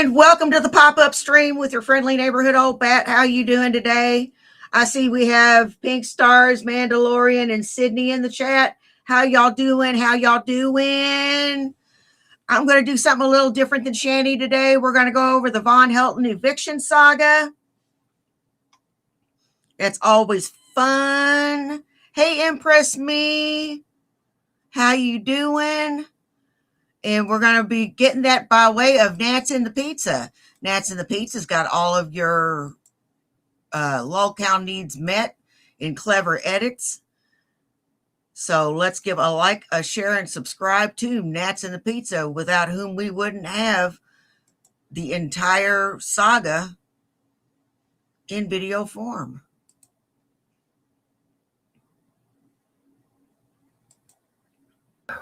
And welcome to the pop-up stream with your friendly neighborhood old bat. How you doing today? I see we have Pink Stars, Mandalorian, and Sydney in the chat. How y'all doing? How y'all doing? I'm going to do something a little different than Shani today. We're going to go over the Von Helton eviction saga. That's always fun. Hey, Impress Me. How you doing? And we're going to be getting that by way of Nats in the Pizza. Nats in the Pizza's got all of your log count needs met in clever edits. So let's give a like, a share, and subscribe to Nats in the Pizza, without whom we wouldn't have the entire saga in video form.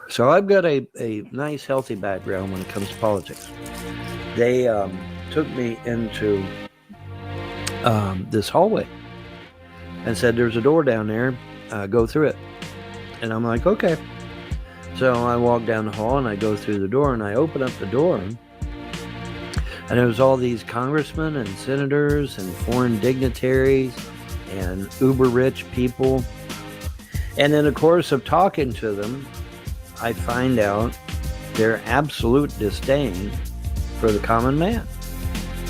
So I've got a nice, healthy background when it comes to politics. They took me into this hallway and said, there's a door down there, go through it. And I'm like, okay. So I walk down the hall and I go through the door and I open up the door. And there was all these congressmen and senators and foreign dignitaries and uber rich people. And in the course of talking to them, I find out their absolute disdain for the common man,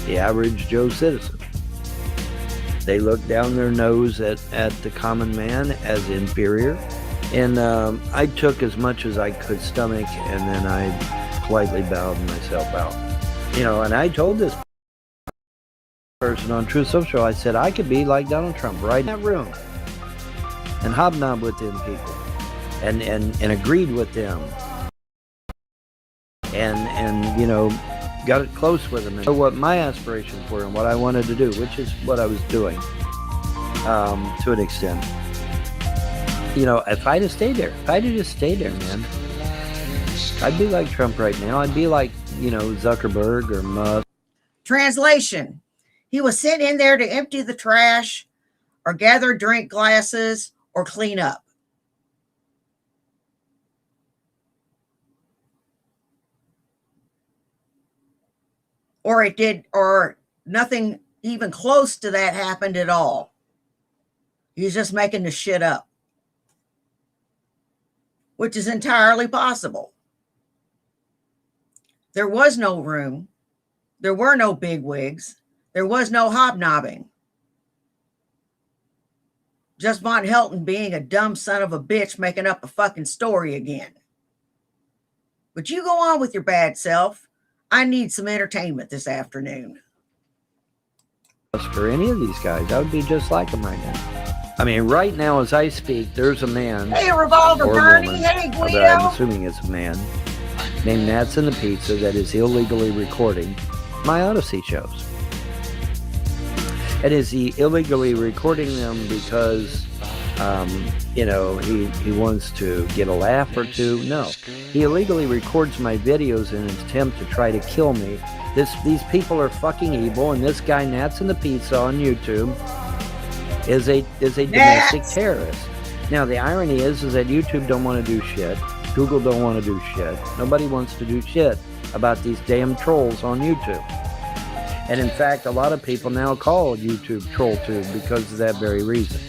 the average Joe citizen. They look down their nose at the common man as inferior. And I took as much as I could stomach, and then I politely bowed myself out. You know, and I told this person on Truth Social, I said, I could be like Donald Trump right in that room and hobnob with them people. And agreed with them, and you know, got it close with them, and know what my aspirations were and what I wanted to do, which is what I was doing to an extent. You know, if I'd have stayed there, if I'd have just stayed there, man, I'd be like Trump right now. I'd be like, you know, Zuckerberg or Musk. Translation: he was sent in there to empty the trash, or gather drink glasses, or clean up. Or it did, or nothing even close to that happened at all. He's just making the shit up, which is entirely possible. There was no room. There were no bigwigs. There was no hobnobbing. Just Von Helton being a dumb son of a bitch making up a fucking story again. But you go on with your bad self. I need some entertainment this afternoon. For any of these guys, I would be just like them right now. I mean, right now as I speak, there's a man. Hey, Revolver Bernie. Hey, Guido. I'm assuming it's a man named Nats in the Pizza that is illegally recording my Odyssey shows. And is he illegally recording them because, you know, he wants to get a laugh or two? No. He illegally records my videos in an attempt to try to kill me. These people are fucking evil, and this guy, Nats in the Pizza on YouTube, is a domestic terrorist. Now, the irony is that YouTube don't want to do shit. Google don't want to do shit. Nobody wants to do shit about these damn trolls on YouTube. And in fact, a lot of people now call YouTube TrollTube because of that very reason.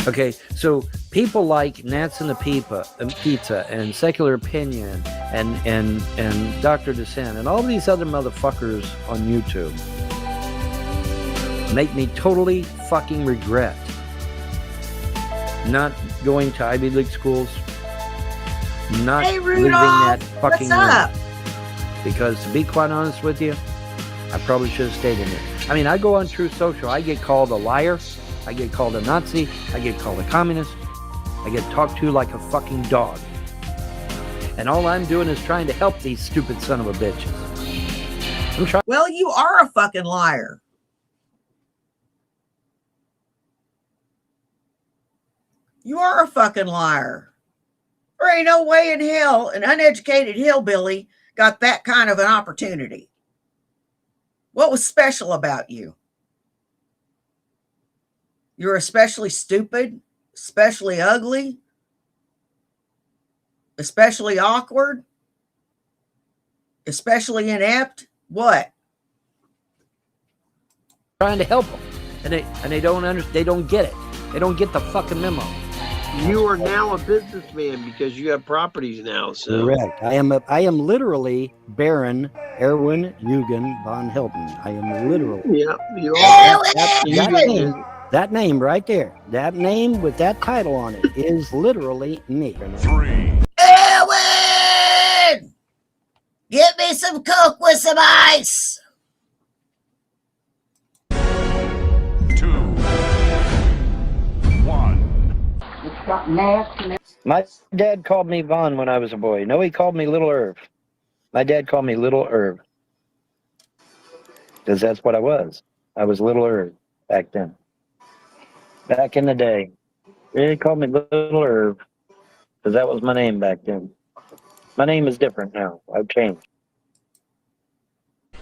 Okay, so people like Nats in the Pizza and Secular Opinion and Dr. Dissent and all these other motherfuckers on YouTube make me totally fucking regret not going to Ivy League schools, not leaving that fucking room. Because to be quite honest with you, I probably should have stayed in there. I mean, I go on Truth Social, I get called a liar, I get called a Nazi, I get called a communist, I get talked to like a fucking dog. And all I'm doing is trying to help these stupid son of a bitches. Well, you are a fucking liar. You are a fucking liar. There ain't no way in hell an uneducated hillbilly got that kind of an opportunity. What was special about you? You're especially stupid, especially ugly, especially awkward, especially inept, What? Trying to help them, and they don't understand. They don't get it. They don't get the fucking memo. You are now a businessman because you have properties now. So correct. I am literally Baron Erwin Eugen von Hilton. I am literally. yeah, you are. That name right there. That name with that title on it is literally me. 3. Erwin! Get me some Coke with some ice! 2. 1. My dad called me Von when I was a boy. No, he called me Little Irv. My dad called me Little Irv. Because that's what I was. I was Little Irv back then. Back in the day. They called me Little Irv. Because that was my name back then. My name is different now. I've changed.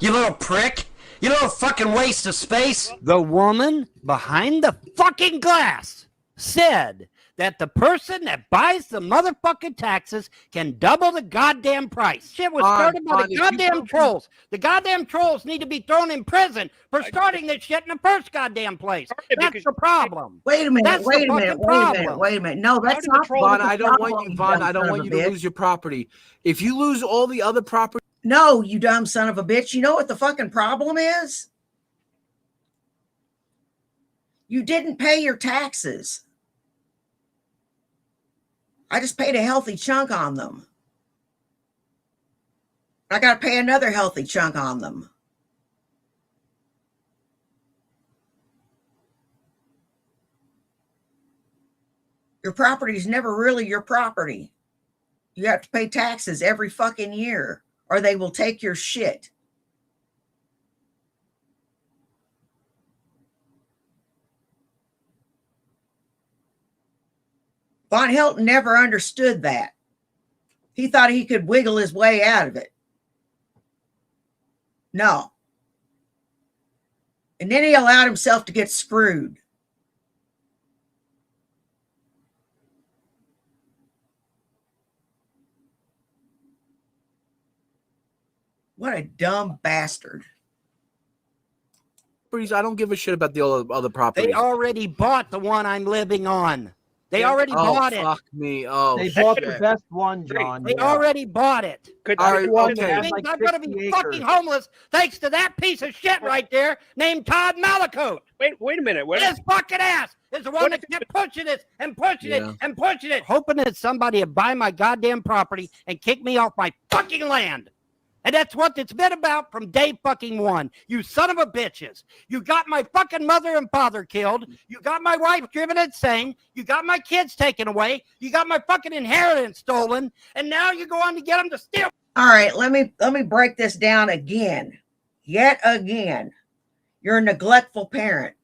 You little prick! You little fucking waste of space! The woman behind the fucking glass said that the person that buys the motherfucking taxes can double the goddamn price. Shit was started by the goddamn trolls. The goddamn trolls need to be thrown in prison for starting this shit in the first goddamn place. That's the problem. Wait a minute, wait a minute. No, that's not Vaughn, I don't want you, Vaughn. I don't want you to lose your property. If you lose all the other property. No, you dumb son of a bitch. You know what the fucking problem is? You didn't pay your taxes. I just paid a healthy chunk on them. I got to pay another healthy chunk on them. Your property is never really your property. You have to pay taxes every fucking year, or they will take your shit. Von Hilton never understood that. He thought he could wiggle his way out of it. No. And then he allowed himself to get screwed. What a dumb bastard. I don't give a shit about the other properties. They already bought the one I'm living on. They already bought it. Fuck me. Oh, they bought the best one, John. They already bought it. All right, okay. I'm going to be fucking homeless thanks to that piece of shit right there named Todd Malakote. Wait a minute. His fucking ass is the one that kept pushing it and pushing it and pushing it, hoping that somebody would buy my goddamn property and kick me off my fucking land. And that's what it's been about from day fucking one. You son of a bitches. You got my fucking mother and father killed. You got my wife driven insane. You got my kids taken away. You got my fucking inheritance stolen. And now you go on to get them to steal. All right, let me break this down again. Yet again. You're a neglectful parent.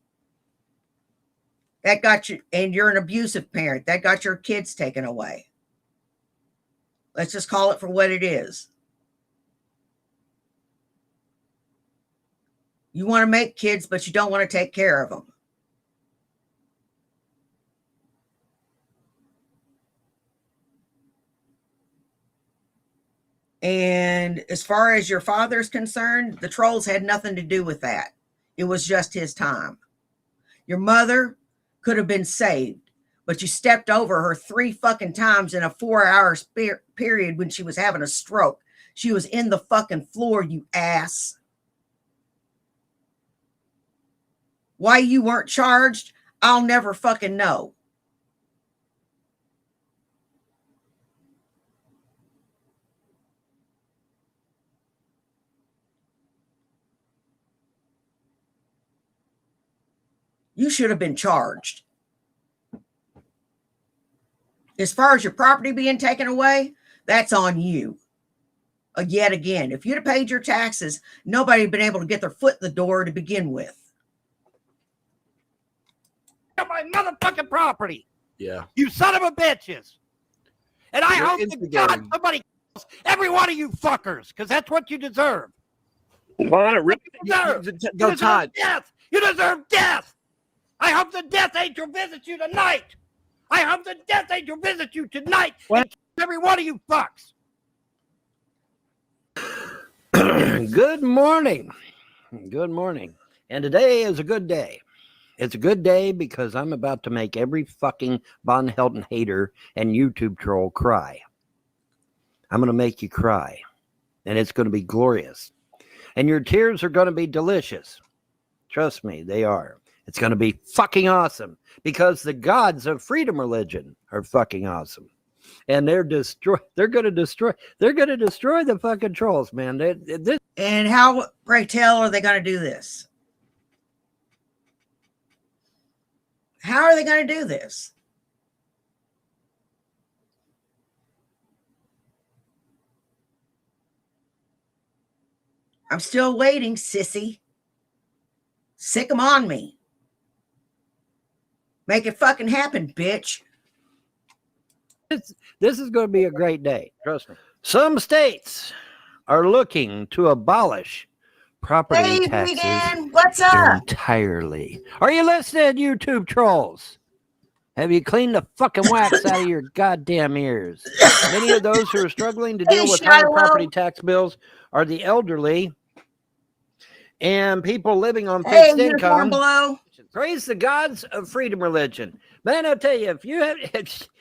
That got you, and you're an abusive parent. That got your kids taken away. Let's just call it for what it is. You want to make kids, but you don't want to take care of them. And as far as your father's concerned, the trolls had nothing to do with that. It was just his time. Your mother could have been saved, but you stepped over her 3 fucking times in a 4-hour period when she was having a stroke. She was in the fucking floor, you ass. Why you weren't charged, I'll never fucking know. You should have been charged. As far as your property being taken away, that's on you. Yet again, if you'd have paid your taxes, nobody had been able to get their foot in the door to begin with. My motherfucking property. Yeah. You son of a bitches. And I hope to God somebody kills every one of you fuckers, because that's what you deserve. Well, really? You deserve death. You deserve death. I hope the death angel visits you tonight. I hope the death angel visits you tonight and kills every one of you fucks. Good morning. Good morning. And today is a good day. It's a good day because I'm about to make every fucking Von Helden hater and YouTube troll cry. I'm going to make you cry. And it's going to be glorious. And your tears are going to be delicious. Trust me, they are. It's going to be fucking awesome because the gods of freedom religion are fucking awesome. And they're going to destroy the fucking trolls, man. And how, pray tell, are they going to do this? How are they going to do this? I'm still waiting, sissy. Sick 'em on me. Make it fucking happen, bitch. This is going to be a great day. Trust me. Some states are looking to abolish property taxes Vegan, what's up? entirely. Are you listening, YouTube trolls? Have you cleaned the fucking wax out of your goddamn ears? Many of those who are struggling to deal with higher property tax bills are the elderly and people living on fixed income. Below. Praise the gods of freedom religion. Man, I'll tell you,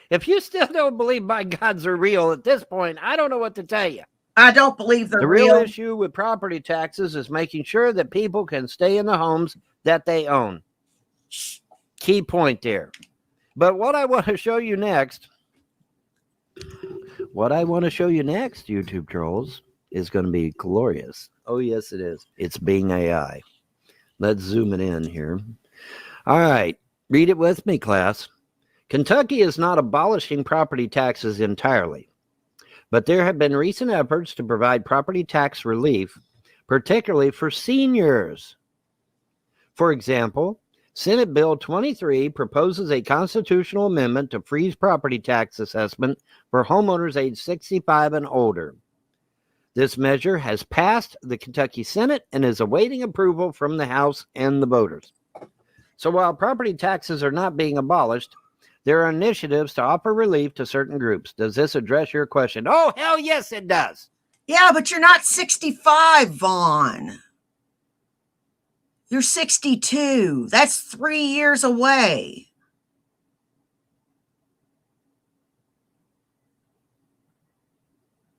if you still don't believe my gods are real at this point, I don't know what to tell you. I don't believe they're the real. real issue with property taxes is making sure that people can stay in the homes that they own. Key point there. But what I want to show you next, YouTube trolls, is going to be glorious. Oh, yes, it is. It's being AI. Let's zoom it in here. All right. Read it with me, class. Kentucky is not abolishing property taxes entirely, but there have been recent efforts to provide property tax relief, particularly for seniors. For example, Senate Bill 23 proposes a constitutional amendment to freeze property tax assessment for homeowners aged 65 and older. This measure has passed the Kentucky Senate and is awaiting approval from the House and the voters. So while property taxes are not being abolished, there are initiatives to offer relief to certain groups. Does this address your question? Oh, hell yes, it does. Yeah, but you're not 65, Vaughn. You're 62. That's 3 years away.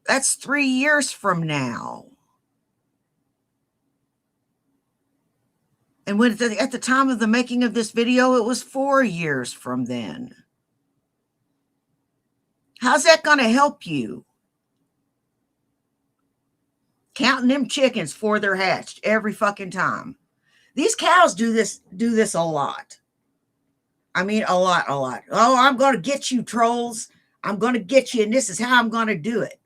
That's 3 years from now. And when at the time of the making of this video, it was 4 years from then. How's that going to help you? Counting them chickens before they're hatched every fucking time. These cows do this a lot. I mean, a lot. Oh, I'm going to get you, trolls. I'm going to get you, and this is how I'm going to do it.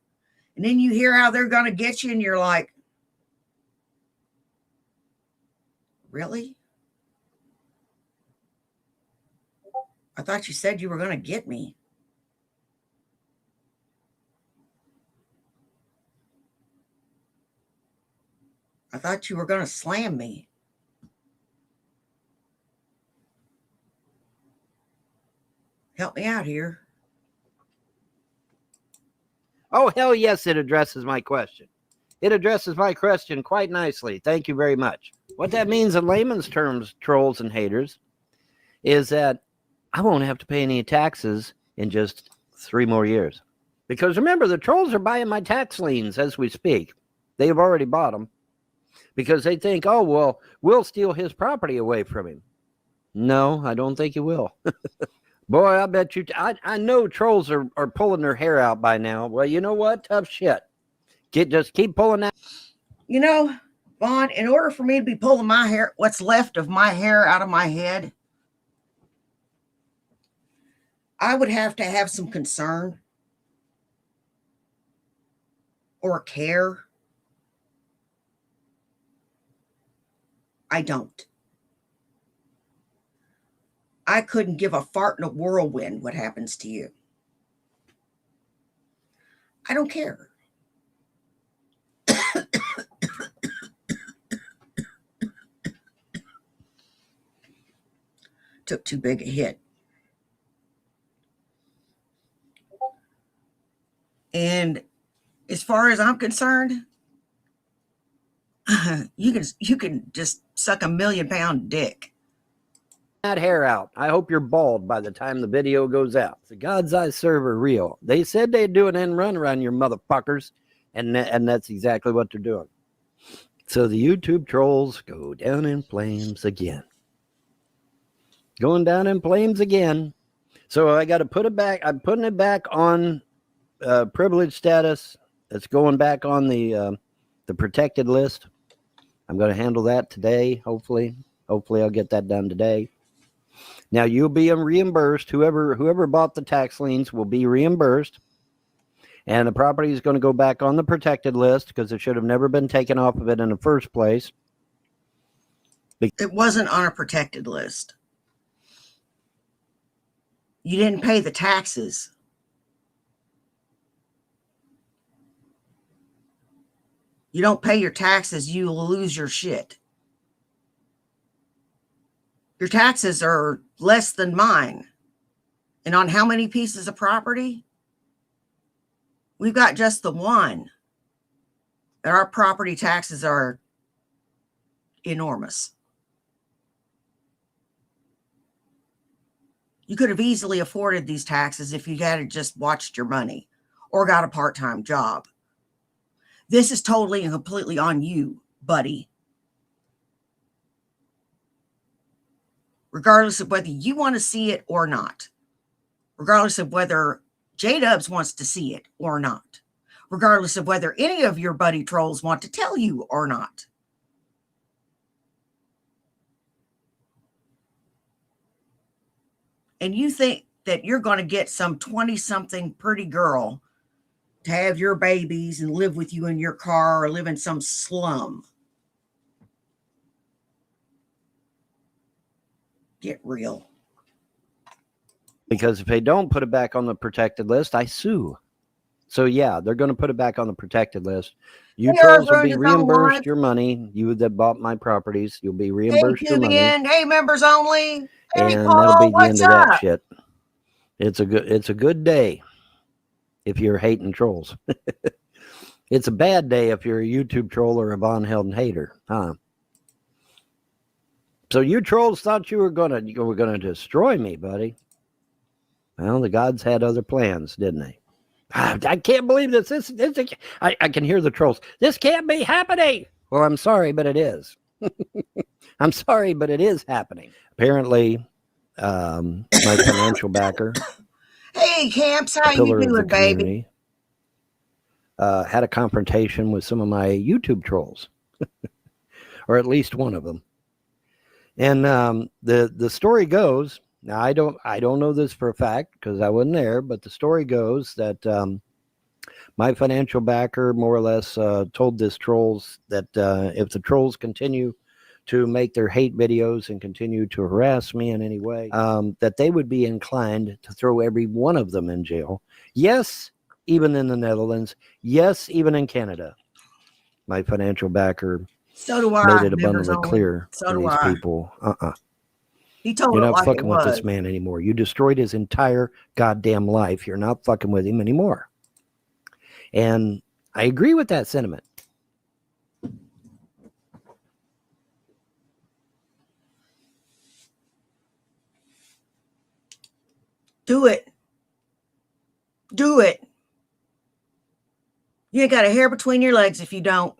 And then you hear how they're going to get you, and you're like, really? I thought you said you were going to get me. I thought you were going to slam me. Help me out here. Oh, hell yes, it addresses my question. It addresses my question quite nicely. Thank you very much. What that means in layman's terms, trolls and haters, is that I won't have to pay any taxes in just 3 more years. Because remember, the trolls are buying my tax liens as we speak. They have already bought them. Because they think, oh, well, we'll steal his property away from him. No, I don't think you will. Boy, I bet you, I know trolls are pulling their hair out by now. Well, you know what? Tough shit. Just keep pulling that. You know, Vaughn, in order for me to be pulling my hair, what's left of my hair out of my head, I would have to have some concern or care. I don't. I couldn't give a fart in a whirlwind what happens to you. I don't care. Took too big a hit. And as far as I'm concerned, You can just suck a 1,000,000-pound dick. That hair out. I hope you're bald by the time the video goes out. The gods I serve are real. They said they'd do an end run around your motherfuckers, and that's exactly what they're doing. So the YouTube trolls go down in flames again. Going down in flames again. So I got to put it back. I'm putting it back on privilege status. It's going back on the protected list. I'm going to handle that today, hopefully. Hopefully I'll get that done today. Now you'll be reimbursed. Whoever bought the tax liens will be reimbursed. And the property is going to go back on the protected list because it should have never been taken off of it in the first place. It wasn't on a protected list. You didn't pay the taxes. You don't pay your taxes, you will lose your shit. Your taxes are less than mine. And on how many pieces of property? We've got just the one. And our property taxes are enormous. You could have easily afforded these taxes if you had just watched your money or got a part-time job. This is totally and completely on you, buddy. Regardless of whether you want to see it or not. Regardless of whether J-Dubs wants to see it or not. Regardless of whether any of your buddy trolls want to tell you or not. And you think that you're going to get some 20-something pretty girl to have your babies and live with you in your car or live in some slum. Get real. Because if they don't put it back on the protected list, I sue. So yeah, they're going to put it back on the protected list. You trolls will be reimbursed your money. You that bought my properties, you'll be reimbursed your money. Hey, members only. Hey, and Paul, that'll be the end of that up? shit. It's a good day if you're hating trolls. It's a bad day if you're a YouTube troll or a Von Helden hater, huh? So you trolls thought you were gonna destroy me, buddy. Well, the gods had other plans, didn't they? I can't believe this. I can hear the trolls. This can't be happening. Well, I'm sorry, but it is. I'm sorry, but it is happening. Apparently, my financial backer. Hey, Camps, how you doing, baby? Had a confrontation with some of my YouTube trolls, or at least one of them. And the story goes. Now I don't know this for a fact because I wasn't there, but the story goes that my financial backer more or less told this trolls that if the trolls continue to make their hate videos and continue to harass me in any way, that they would be inclined to throw every one of them in jail. Yes, even in the Netherlands. Yes, even in Canada. My financial backer made it abundantly clear to these people. He told You're it not like fucking it with was. this man anymore. You destroyed his entire goddamn life. You're not fucking with him anymore. And I agree with that sentiment. Do it. Do it. You ain't got a hair between your legs if you don't.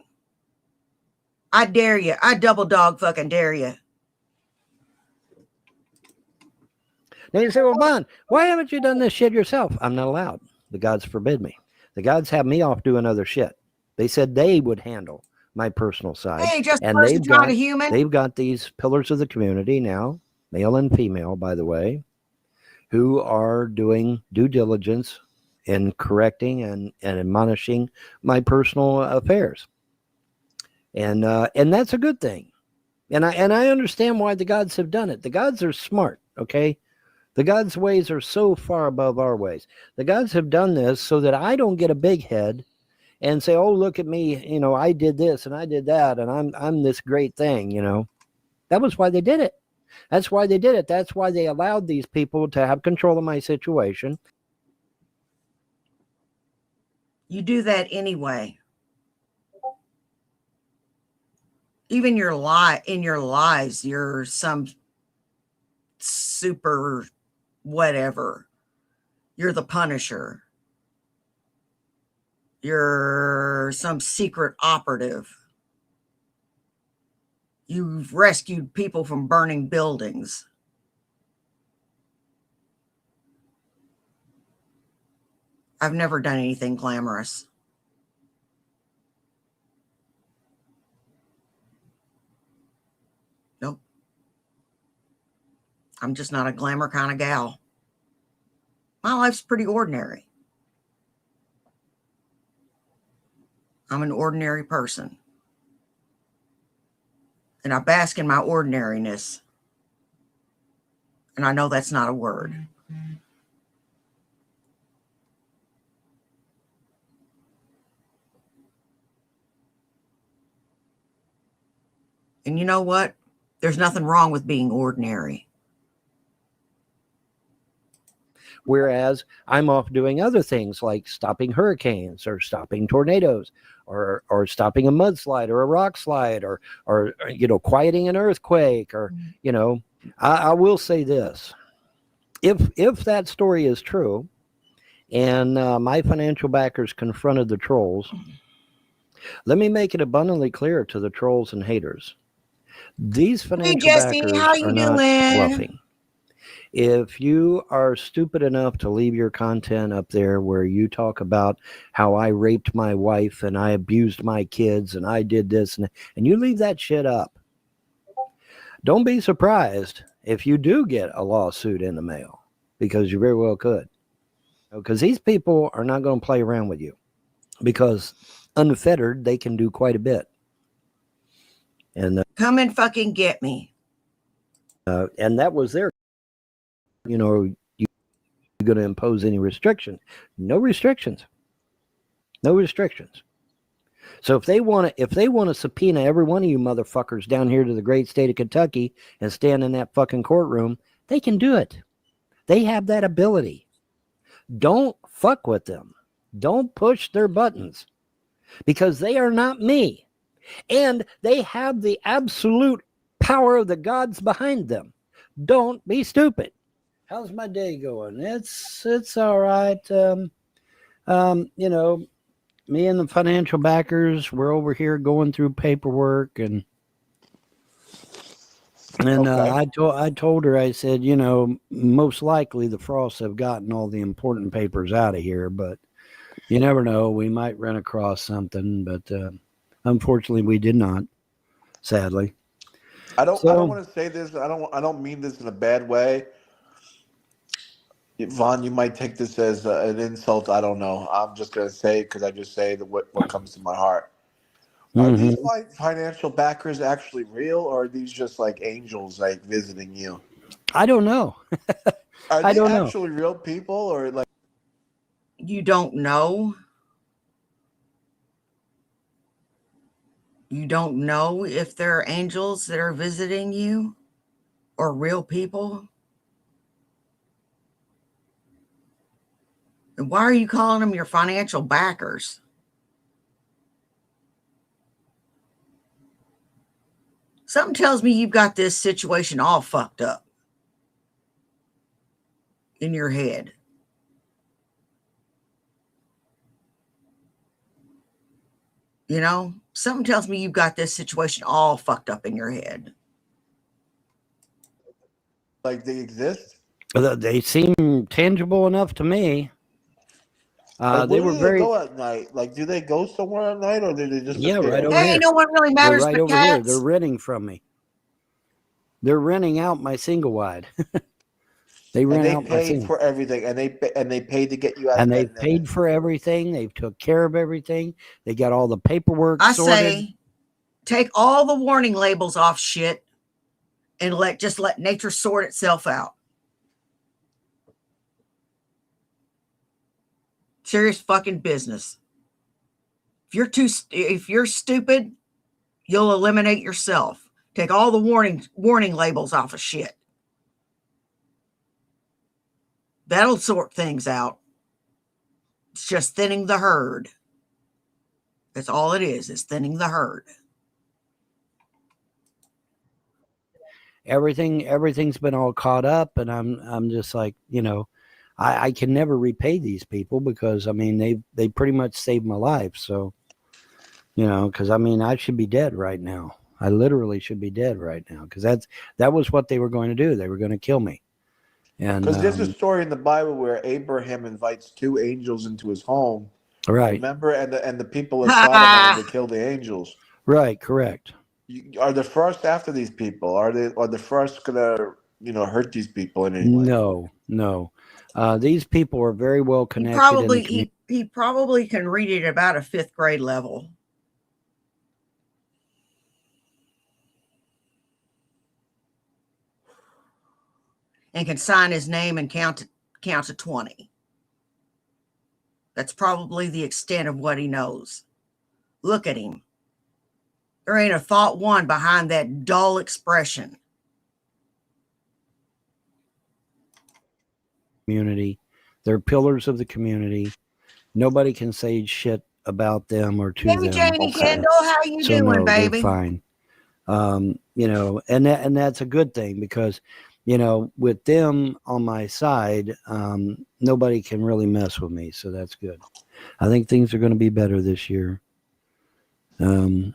I dare you. I double dog fucking dare you. Now you say, well, Vaughn, why haven't you done this shit yourself? I'm not allowed. The gods forbid me. The gods have me off doing other shit. They said they would handle my personal side. Hey, just and they've got these pillars of the community now, male and female, by the way, who are doing due diligence in correcting and admonishing my personal affairs. And that's a good thing. And I understand why the gods have done it. The gods are smart, okay? The gods' ways are so far above our ways. The gods have done this so that I don't get a big head and say, oh, look at me, you know, I did this and I did that and I'm this great thing, you know. That was why they did it. That's why they did it. That's why they allowed these people to have control of my situation. You do that anyway. Even in your lies, you're some super whatever. You're the Punisher. You're some secret operative. You've rescued people from burning buildings. I've never done anything glamorous. Nope. I'm just not a glamour kind of gal. My life's pretty ordinary. I'm an ordinary person. And I bask in my ordinariness. And I know that's not a word. And you know what? There's nothing wrong with being ordinary. Whereas I'm off doing other things like stopping hurricanes or stopping tornadoes or stopping a mudslide or a rock slide or quieting an earthquake or, I will say this. If that story is true and my financial backers confronted the trolls, let me make it abundantly clear to the trolls and haters. These financial backers are not bluffing. If you are stupid enough to leave your content up there where you talk about how I raped my wife and I abused my kids and I did this and you leave that shit up, don't be surprised if you do get a lawsuit in the mail, because you very well could. Because these people are not going to play around with you, because unfettered, they can do quite a bit. And come and fucking get me. And that was their, you're going to impose any restriction. No restrictions. No restrictions. So if they want to subpoena every one of you motherfuckers down here to the great state of Kentucky and stand in that fucking courtroom, they can do it. They have that ability. Don't fuck with them. Don't push their buttons, because they are not me. And they have the absolute power of the gods behind them. Don't be stupid. How's my day going? It's all right. Me and the financial backers, we're over here going through paperwork, and okay. I told her, I said, most likely the Frosts have gotten all the important papers out of here, but you never know. We might run across something, but unfortunately, we did not. Sadly, I don't want to say this. I don't mean this in a bad way. Vaughn, you might take this as an insult. I don't know. I'm just gonna say it because I just say what comes to my heart. Are these financial backers actually real, or are these just like angels like visiting you? I don't know. Are they actually real people, or like? You don't know? You don't know if they're angels that are visiting you or real people? And why are you calling them your financial backers? Something tells me you've got this situation all fucked up in your head. Something tells me you've got this situation all fucked up in your head. Like they exist? They seem tangible enough to me. They were very. Go at night? Like, do they go somewhere at night, or do they just? Yeah, right over here. Hey, no one really matters. They're right over here. They're renting from me. They're renting out my single wide. They paid for everything, and they paid to get you out. And they've paid for everything. They've took care of everything. They got all the paperwork sorted. I say, take all the warning labels off shit, and let nature sort itself out. Serious fucking business. If you're stupid, you'll eliminate yourself. Take all the warning labels off of shit. That'll sort things out. It's just thinning the herd. That's all it is. It's thinning the herd. everything's been all caught up, and I'm just like, I can never repay these people because I mean they pretty much saved my life. So because I mean I should be dead right now. I literally should be dead right now because that was what they were going to do. They were going to kill me. And because there's a story in the Bible where Abraham invites 2 angels into his home. right, Remember, and the people of Sodom wanted to kill the angels. right, correct. Are the first after these people? Are the first gonna hurt these people in any way? No. These people are very well He connected. probably he probably can read it at about a 5th grade level. And can sign his name and count to 20. That's probably the extent of what he knows. Look at him. There ain't a thought one behind that dull expression. Community. They're pillars of the community. Nobody can say shit about them or to Hey, them. Janie Kendall, how you So doing, no, baby? they're fine. And that's a good thing because, with them on my side, nobody can really mess with me. So that's good. I think things are going to be better this year. I'm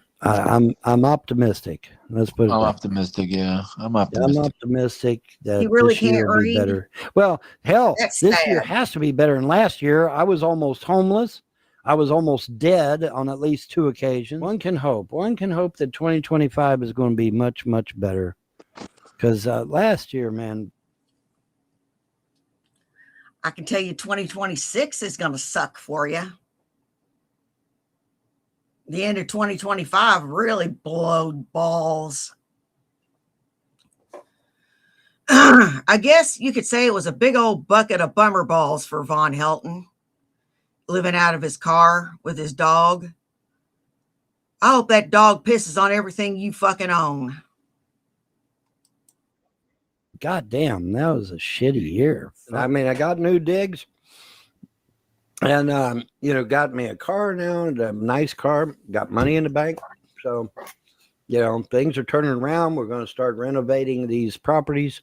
optimistic. Let's put it. I'm that way. optimistic. Yeah, I'm I'm optimistic. optimistic that You really this year can't will be read? better. Well, hell, That's this year sad. has to be better than last year. I was almost homeless. I was almost dead on at least 2 occasions. One can hope. One can hope that 2025 is going to be much, much better. Because last year, man. I can tell you 2026 is going to suck for you. The end of 2025 really blowed balls. I guess you could say it was a big old bucket of bummer balls for Von Helton, living out of his car with his dog. I hope that dog pisses on everything you fucking own. God damn, that was a shitty year. I mean, I got new digs. And, got me a car now, and a nice car, got money in the bank. So, things are turning around. We're going to start renovating these properties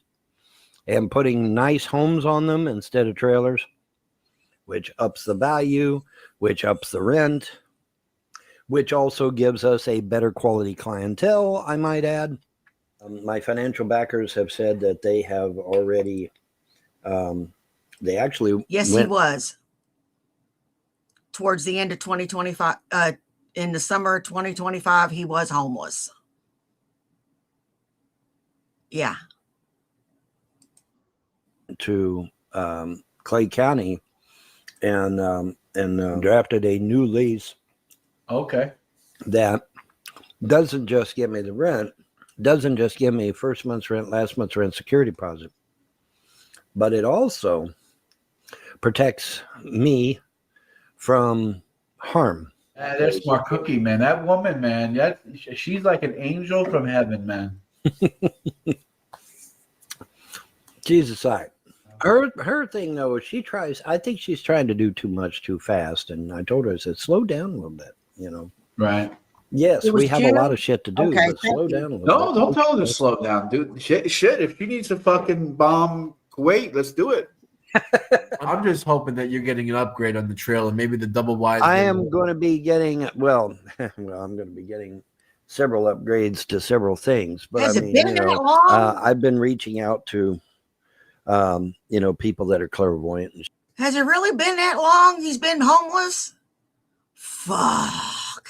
and putting nice homes on them instead of trailers, which ups the value, which ups the rent, which also gives us a better quality clientele, I might add. My financial backers have said that they have already, they actually Yes, he was. Towards the end of 2025, in the summer of 2025, he was homeless. Yeah. To Clay County and drafted a new lease. Okay. That doesn't just give me the rent, doesn't just give me first month's rent, last month's rent, security deposit, but it also protects me from harm. That's smart cookie, man. That woman, man, she's like an angel from heaven, man. Jesus, her thing though, I think she's trying to do too much too fast, and I told her, I said, slow down a little bit, Right. Yes, we have a lot of shit to do, Okay, but slow down a little bit. No, don't tell her to slow down, dude. Shit. If she needs to fucking bomb Kuwait, let's do it. I'm just hoping that you're getting an upgrade on the trailer, maybe the double wide. I am going to be getting I'm going to be getting several upgrades to several things. But Has I it mean, been that long? I've been reaching out to, people that are clairvoyant. Has it really been that long? He's been homeless? Fuck.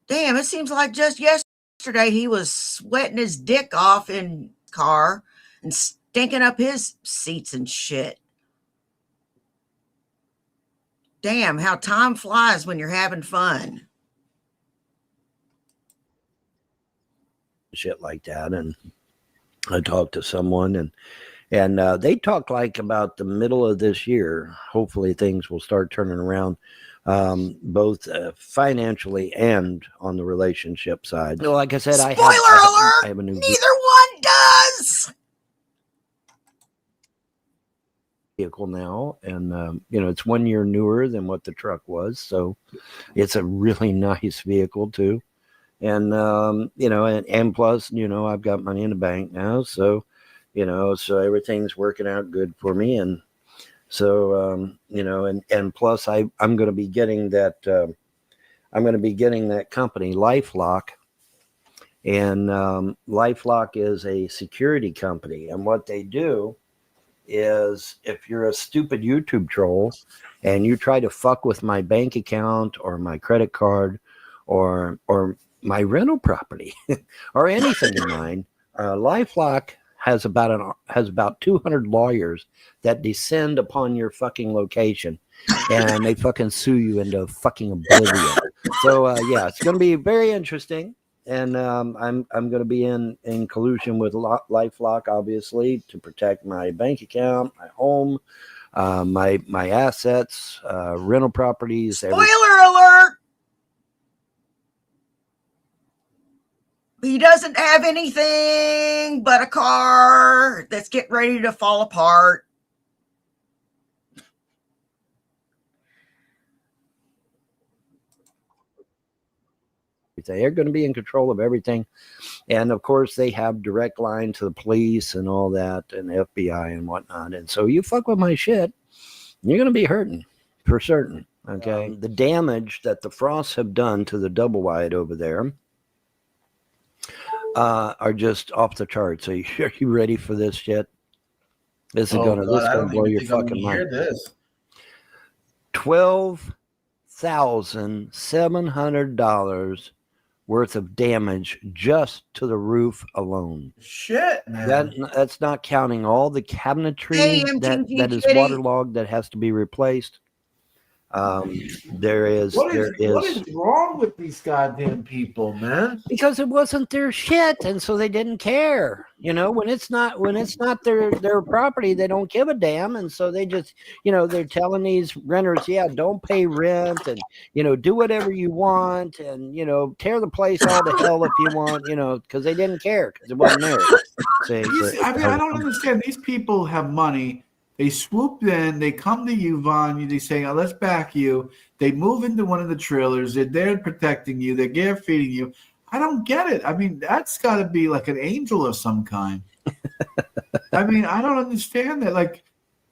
Damn, it seems like just yesterday he was sweating his dick off in car and stinking up his seats and shit. Damn, how time flies when you're having fun. Shit like that. And I talked to someone and they talk like about the middle of this year. Hopefully things will start turning around, both financially and on the relationship side. So like I said, Spoiler I have a new neither one does. vehicle now, and it's 1 year newer than what the truck was, so it's a really nice vehicle too. you know, and plus, you know, I've got money in the bank now, so, you know, so everything's working out good for me, and so, you know, and plus, I'm going to be getting that. I'm going to be getting that company, LifeLock, and LifeLock is a security company, and what they do is, if you're a stupid YouTube troll and you try to fuck with my bank account or my credit card or my rental property or anything of mine, LifeLock has about 200 lawyers that descend upon your fucking location, and they fucking sue you into fucking oblivion. So yeah, it's going to be very interesting. And I'm going to be in collusion with LifeLock, obviously, to protect my bank account, my home, my assets, rental properties. Spoiler alert! He doesn't have anything but a car that's getting ready to fall apart. They're going to be in control of everything. And of course, they have direct line to the police and all that, and the FBI and whatnot. And so you fuck with my shit, you're going to be hurting for certain. Okay. The damage that the frosts have done to the double wide over there are just off the charts. Are you ready for this shit? This is going to blow your fucking mind. This. $12,700 worth of damage just to the roof alone. Shit, man. That's not counting all the cabinetry Hey, that is Kitty. waterlogged that has to be replaced. What is wrong with these goddamn people, man? Because it wasn't their shit, and so they didn't care. You know, when it's not their property, they don't give a damn, and so they just, you know, they're telling these renters, yeah, don't pay rent, and, you know, do whatever you want, and, you know, tear the place all to hell if you want, you know, because they didn't care because it wasn't theirs. I don't understand. These people have money. They swoop in, they come to you, Vaughn, they say, oh, let's back you. They move into one of the trailers. They're there protecting you. They're care feeding you. I don't get it. I mean, that's got to be like an angel of some kind. I mean, I don't understand that. Like,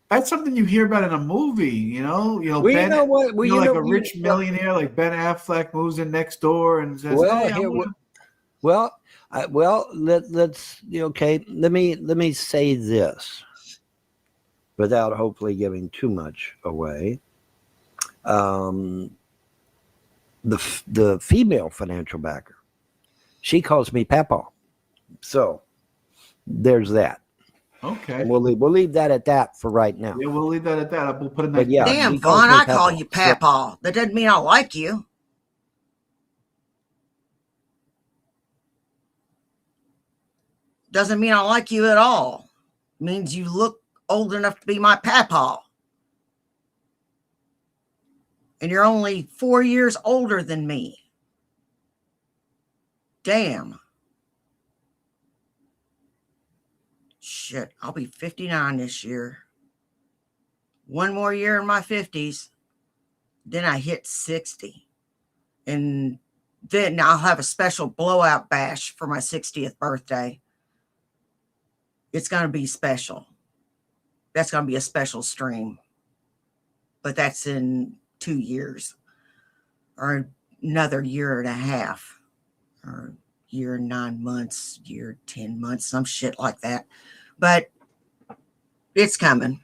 that's something you hear about in a movie, you know? You know, well, Ben, you know what? Well, you know, like a rich millionaire like Ben Affleck moves in next door and says, well, hey, let's okay. Let me say this, without hopefully giving too much away. The female financial backer, she calls me Papa. So there's that. Okay. And we'll leave that at that for right now. Yeah, we'll leave that at that. We'll put a But yeah, Damn, Vaughn, I call you Papa. That doesn't mean I like you. Doesn't mean I like you at all. Means you look old enough to be my papa. And you're only 4 years older than me. Damn. Shit, I'll be 59 this year. One more year in my 50s. Then I hit 60. And then I'll have a special blowout bash for my 60th birthday. It's going to be special. That's going to be a special stream. But that's in 2 years. Or another year and a half. Or year and 9 months, year 10 months, some shit like that. But it's coming.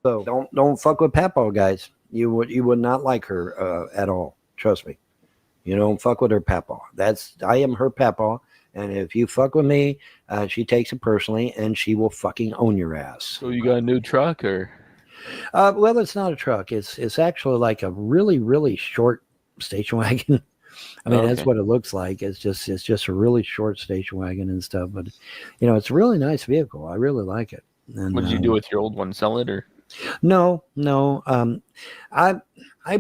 So don't fuck with Papa, guys. You would not like her at all. Trust me. You don't fuck with her Papa. I am her Papa. And if you fuck with me, she takes it personally, and she will fucking own your ass. So you got a new truck, or? Well, it's not a truck. It's actually like a really, really short station wagon. I mean, that's what it looks like. It's just a really short station wagon and stuff. But you know, it's a really nice vehicle. I really like it. And, what did you do with your old one? Sell it, or? No. I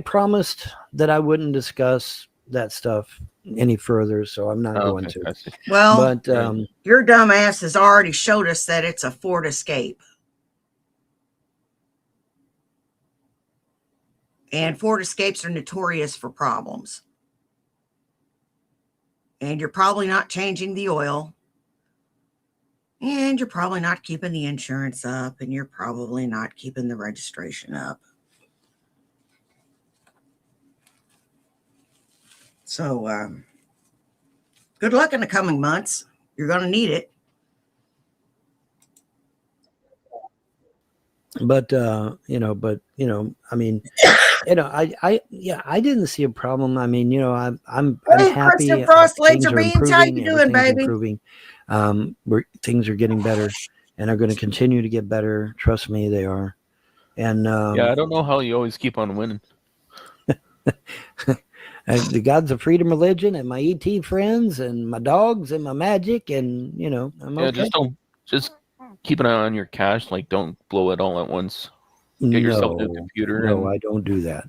promised that I wouldn't discuss that stuff any further, so I'm not going to. Well, but your dumb ass has already showed us that it's a Ford Escape. And Ford Escapes are notorious for problems. And you're probably not changing the oil. And you're probably not keeping the insurance up. And you're probably not keeping the registration up. So, good luck in the coming months. You're going to need it. But I mean, I didn't see a problem. I mean, I'm Hey, happy. Kristen Frost, Things Laser are Beans, how improving. you doing, Everything's baby? improving. Things are getting better, and are going to continue to get better. Trust me, they are. And Yeah, I don't know how you always keep on winning. the gods of freedom religion and my ET friends and my dogs and my magic, and I'm okay. Just keep an eye on your cash. Like, don't blow it all at once. Get yourself a new computer. No, I don't do that.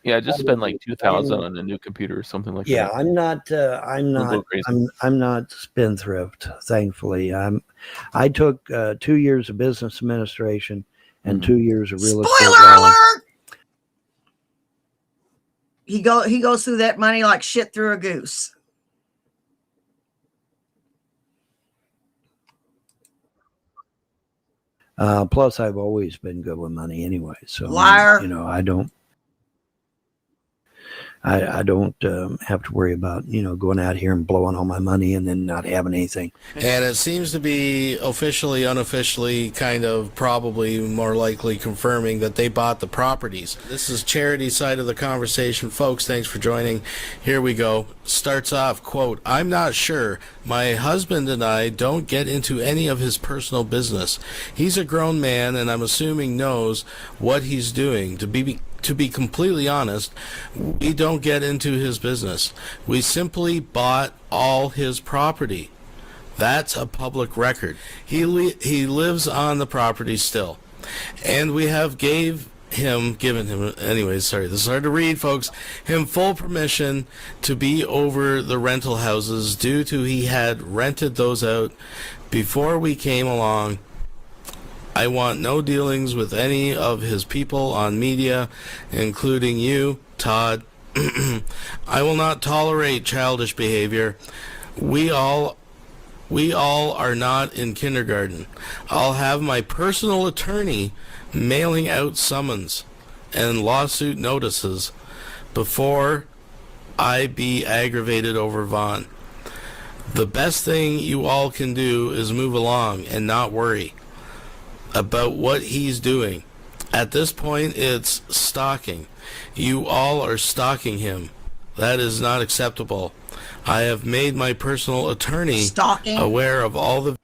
Yeah, just spend like 2,000 on a new computer or something like that. Yeah, I'm not. Don't go crazy. I'm not spendthrift. Thankfully, I took 2 years of business administration and 2 years of real estate Spoiler law. alert! He goes through that money like shit through a goose. Plus, I've always been good with money anyway. So, Liar. I don't have to worry about going out here and blowing all my money and then not having anything. And it seems to be officially, unofficially, kind of probably more likely confirming that they bought the properties. This is charity side of the conversation. Folks, thanks for joining. Here we go. Starts off, quote, "I'm not sure. My husband and I don't get into any of his personal business. He's a grown man and I'm assuming knows what he's doing. To be completely honest, we don't get into his business. We simply bought all his property. That's a public record. He lives on the property still. And we have given him, anyways, sorry, this is hard to read, folks, him full permission to be over the rental houses due to he had rented those out before we came along. I want no dealings with any of his people on media, including you, Todd. I will not tolerate childish behavior. We all are not in kindergarten. I'll have my personal attorney mailing out summons and lawsuit notices before I be aggravated over Vaughn. The best thing you all can do is move along and not worry about what he's doing. At this point, it's stalking. You all are stalking him. That is not acceptable. I have made my personal attorney aware of all the...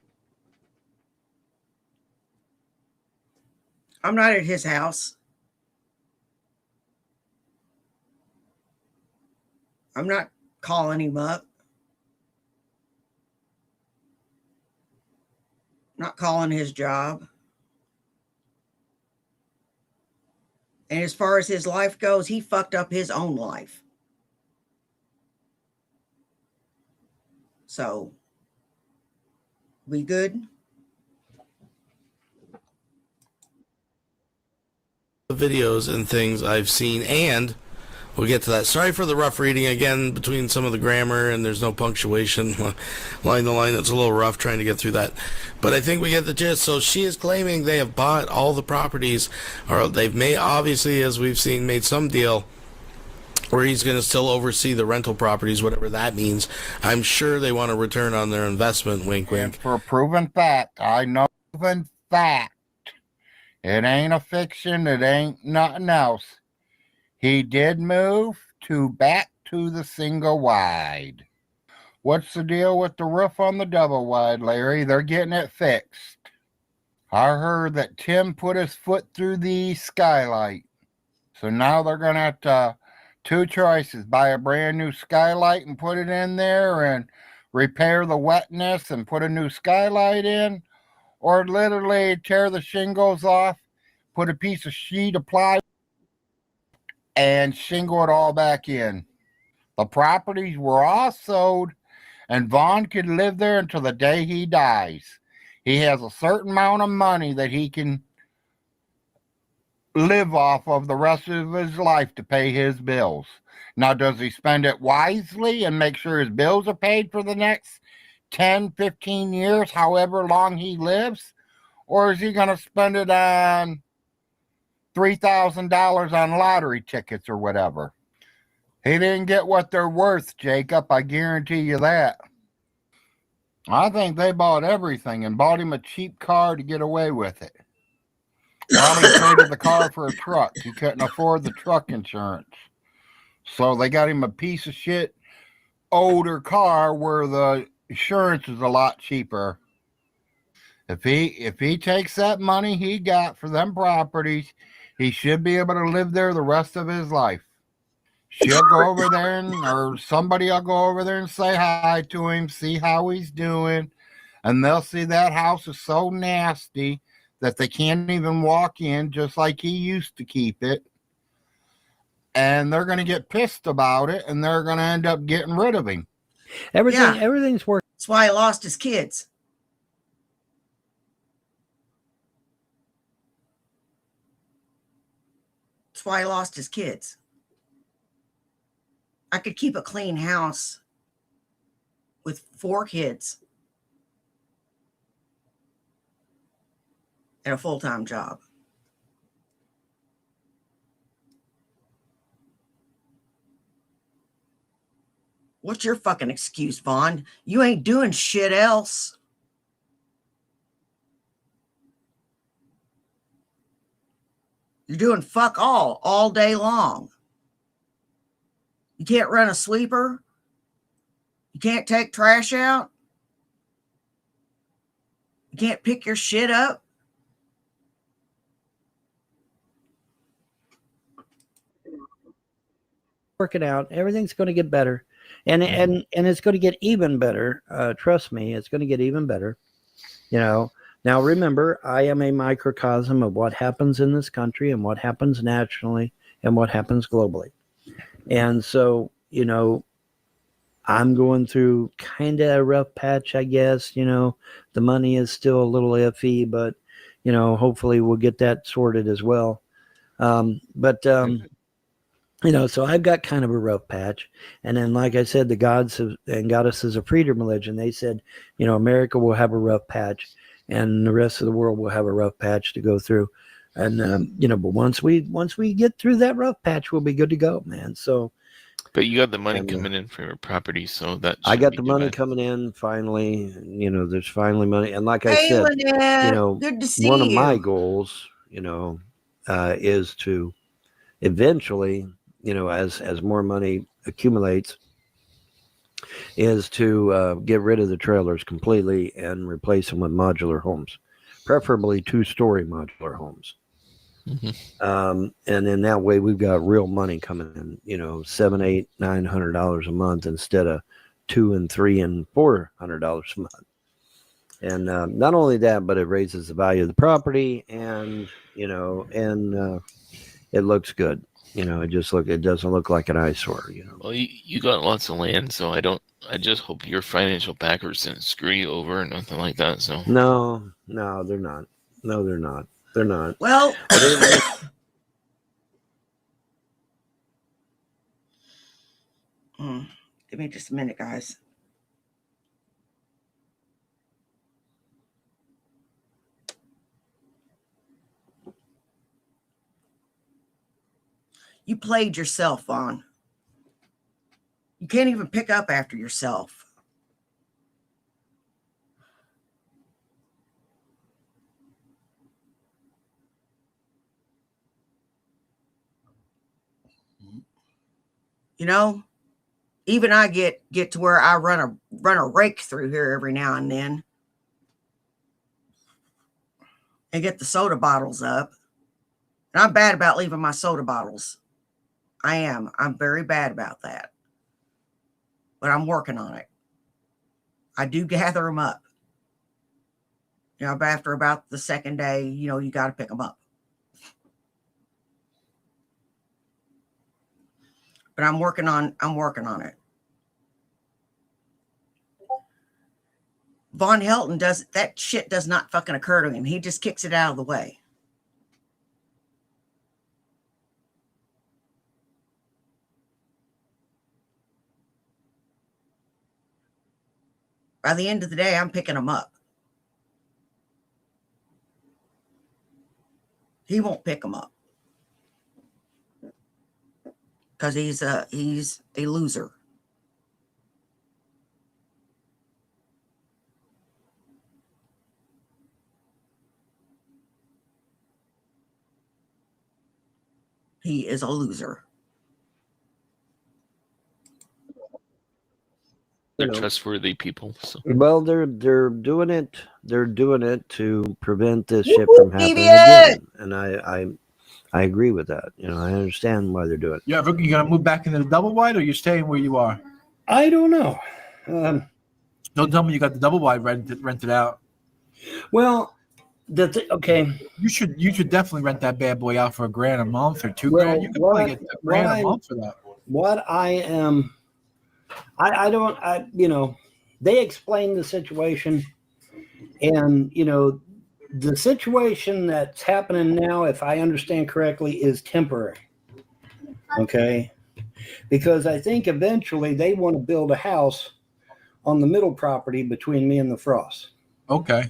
I'm not at his house. I'm not calling him up. Not calling his job. And as far as his life goes, he fucked up his own life. So, we good? videos and things I've seen, and we'll get to that. Sorry for the rough reading again between some of the grammar, and there's no punctuation line to line. It's a little rough trying to get through that, but I think we get the gist. So she is claiming they have bought all the properties, or they've made, obviously, as we've seen, made some deal where he's going to still oversee the rental properties, whatever that means. I'm sure they want a return on their investment, wink wink. For proven fact, I know proven fact. It ain't a fiction. It ain't nothing else. He did move back to the single wide. What's the deal with the roof on the double wide, Larry? They're getting it fixed. I heard that Tim put his foot through the skylight. So now they're going to have to, two choices, buy a brand new skylight and put it in there and repair the wetness and put a new skylight in, or literally tear the shingles off, put a piece of sheet of plywood, and shingle it all back in. The properties were all sold, and Vaughn could live there until the day he dies. He has a certain amount of money that he can live off of the rest of his life to pay his bills. Now, does he spend it wisely and make sure his bills are paid for the next 10, 15 years, however long he lives? Or is he going to spend it on $3,000 on lottery tickets or whatever? He didn't get what they're worth, Jacob. I guarantee you that. I think they bought everything and bought him a cheap car to get away with it. Probably traded the car for a truck. He couldn't afford the truck insurance. So they got him a piece of shit older car where the insurance is a lot cheaper. If he takes that money he got for them properties, he should be able to live there the rest of his life. She'll go over there or somebody will go over there and say hi to him, see how he's doing, and they'll see that house is so nasty that they can't even walk in, just like he used to keep it. And they're going to get pissed about it, and they're going to end up getting rid of him. Everything's working. That's why he lost his kids. That's why he lost his kids. I could keep a clean house with 4 kids and a full-time job. What's your fucking excuse, Vaughn? You ain't doing shit else. You're doing fuck all day long. You can't run a sweeper. You can't take trash out. You can't pick your shit up. Work it out. Everything's going to get better. And it's going to get even better. Trust me, it's going to get even better. You know, now remember, I am a microcosm of what happens in this country and what happens nationally and what happens globally. And so, you know, I'm going through kind of a rough patch, I guess. You know, the money is still a little iffy, but, you know, hopefully we'll get that sorted as well. You know, so I've got kind of a rough patch. And then, like I said, the gods and goddesses of freedom religion, they said, you know, America will have a rough patch and the rest of the world will have a rough patch to go through. And, you know, but once we get through that rough patch, we'll be good to go, man. So. But you got the money coming in from your property, so that I got the money coming in finally. You know, there's finally money. And like I said, Lynette, you know, good to see one of my you. goals, you know, is to eventually, you know, as more money accumulates, is to get rid of the trailers completely and replace them with modular homes, preferably 2-story modular homes. Mm-hmm. And then that way we've got real money coming in, you know, $700, $800, $900 a month instead of $200 and $300 and $400 a month. And not only that, but it raises the value of the property, and you know, and it looks good. You know, it doesn't look like an eyesore. You know. Well, you got lots of land, so I just hope your financial backers didn't screw you over or nothing like that. So no, they're not. No, they're not. They're not. Well, give me just a minute, guys. You played yourself, Vaughn. You can't even pick up after yourself. You know, even I get to where I run a rake through here every now and then and get the soda bottles up. And I'm bad about leaving my soda bottles. I am. I'm very bad about that. But I'm working on it. I do gather them up. You know, after about the second day, you know, you got to pick them up. But I'm working on it. Von Helton that shit does not fucking occur to him. He just kicks it out of the way. By the end of the day, I'm picking him up. He won't pick him up because he's a loser. He is a loser. They're trustworthy people. So. Well, they're doing it. They're doing it to prevent this shit from happening again, and I agree with that. You know, I understand why they're doing it. You gonna move back into the double wide, or you staying where you are? I don't know. Don't tell me you got the double wide rented out. Well, okay. You should definitely rent that bad boy out for $1,000 a month or $2,000. You could probably get $1,000 a month for that. What I am, you know, they explained the situation, and you know, the situation that's happening now, if I understand correctly, is temporary. Okay, because I think eventually they want to build a house on the middle property between me and the Frost. Okay.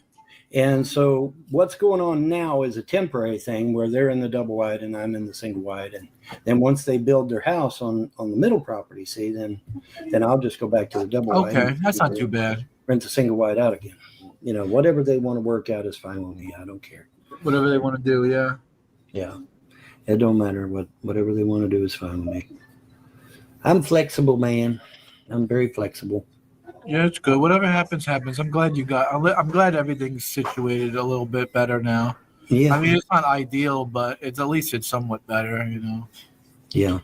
And so what's going on now is a temporary thing where they're in the double wide and I'm in the single wide. And then once they build their house on the middle property, see, then I'll just go back to the double wide. Okay, that's not too bad. Rent the single wide out again. You know, whatever they want to work out is fine with me. I don't care. Whatever they want to do, yeah. Yeah. It don't matter. Whatever they want to do is fine with me. I'm flexible, man. I'm very flexible. Yeah, it's good. Whatever happens, happens. I'm glad I'm glad everything's situated a little bit better now. Yeah. I mean, it's not ideal, but at least it's somewhat better, you know. Yeah.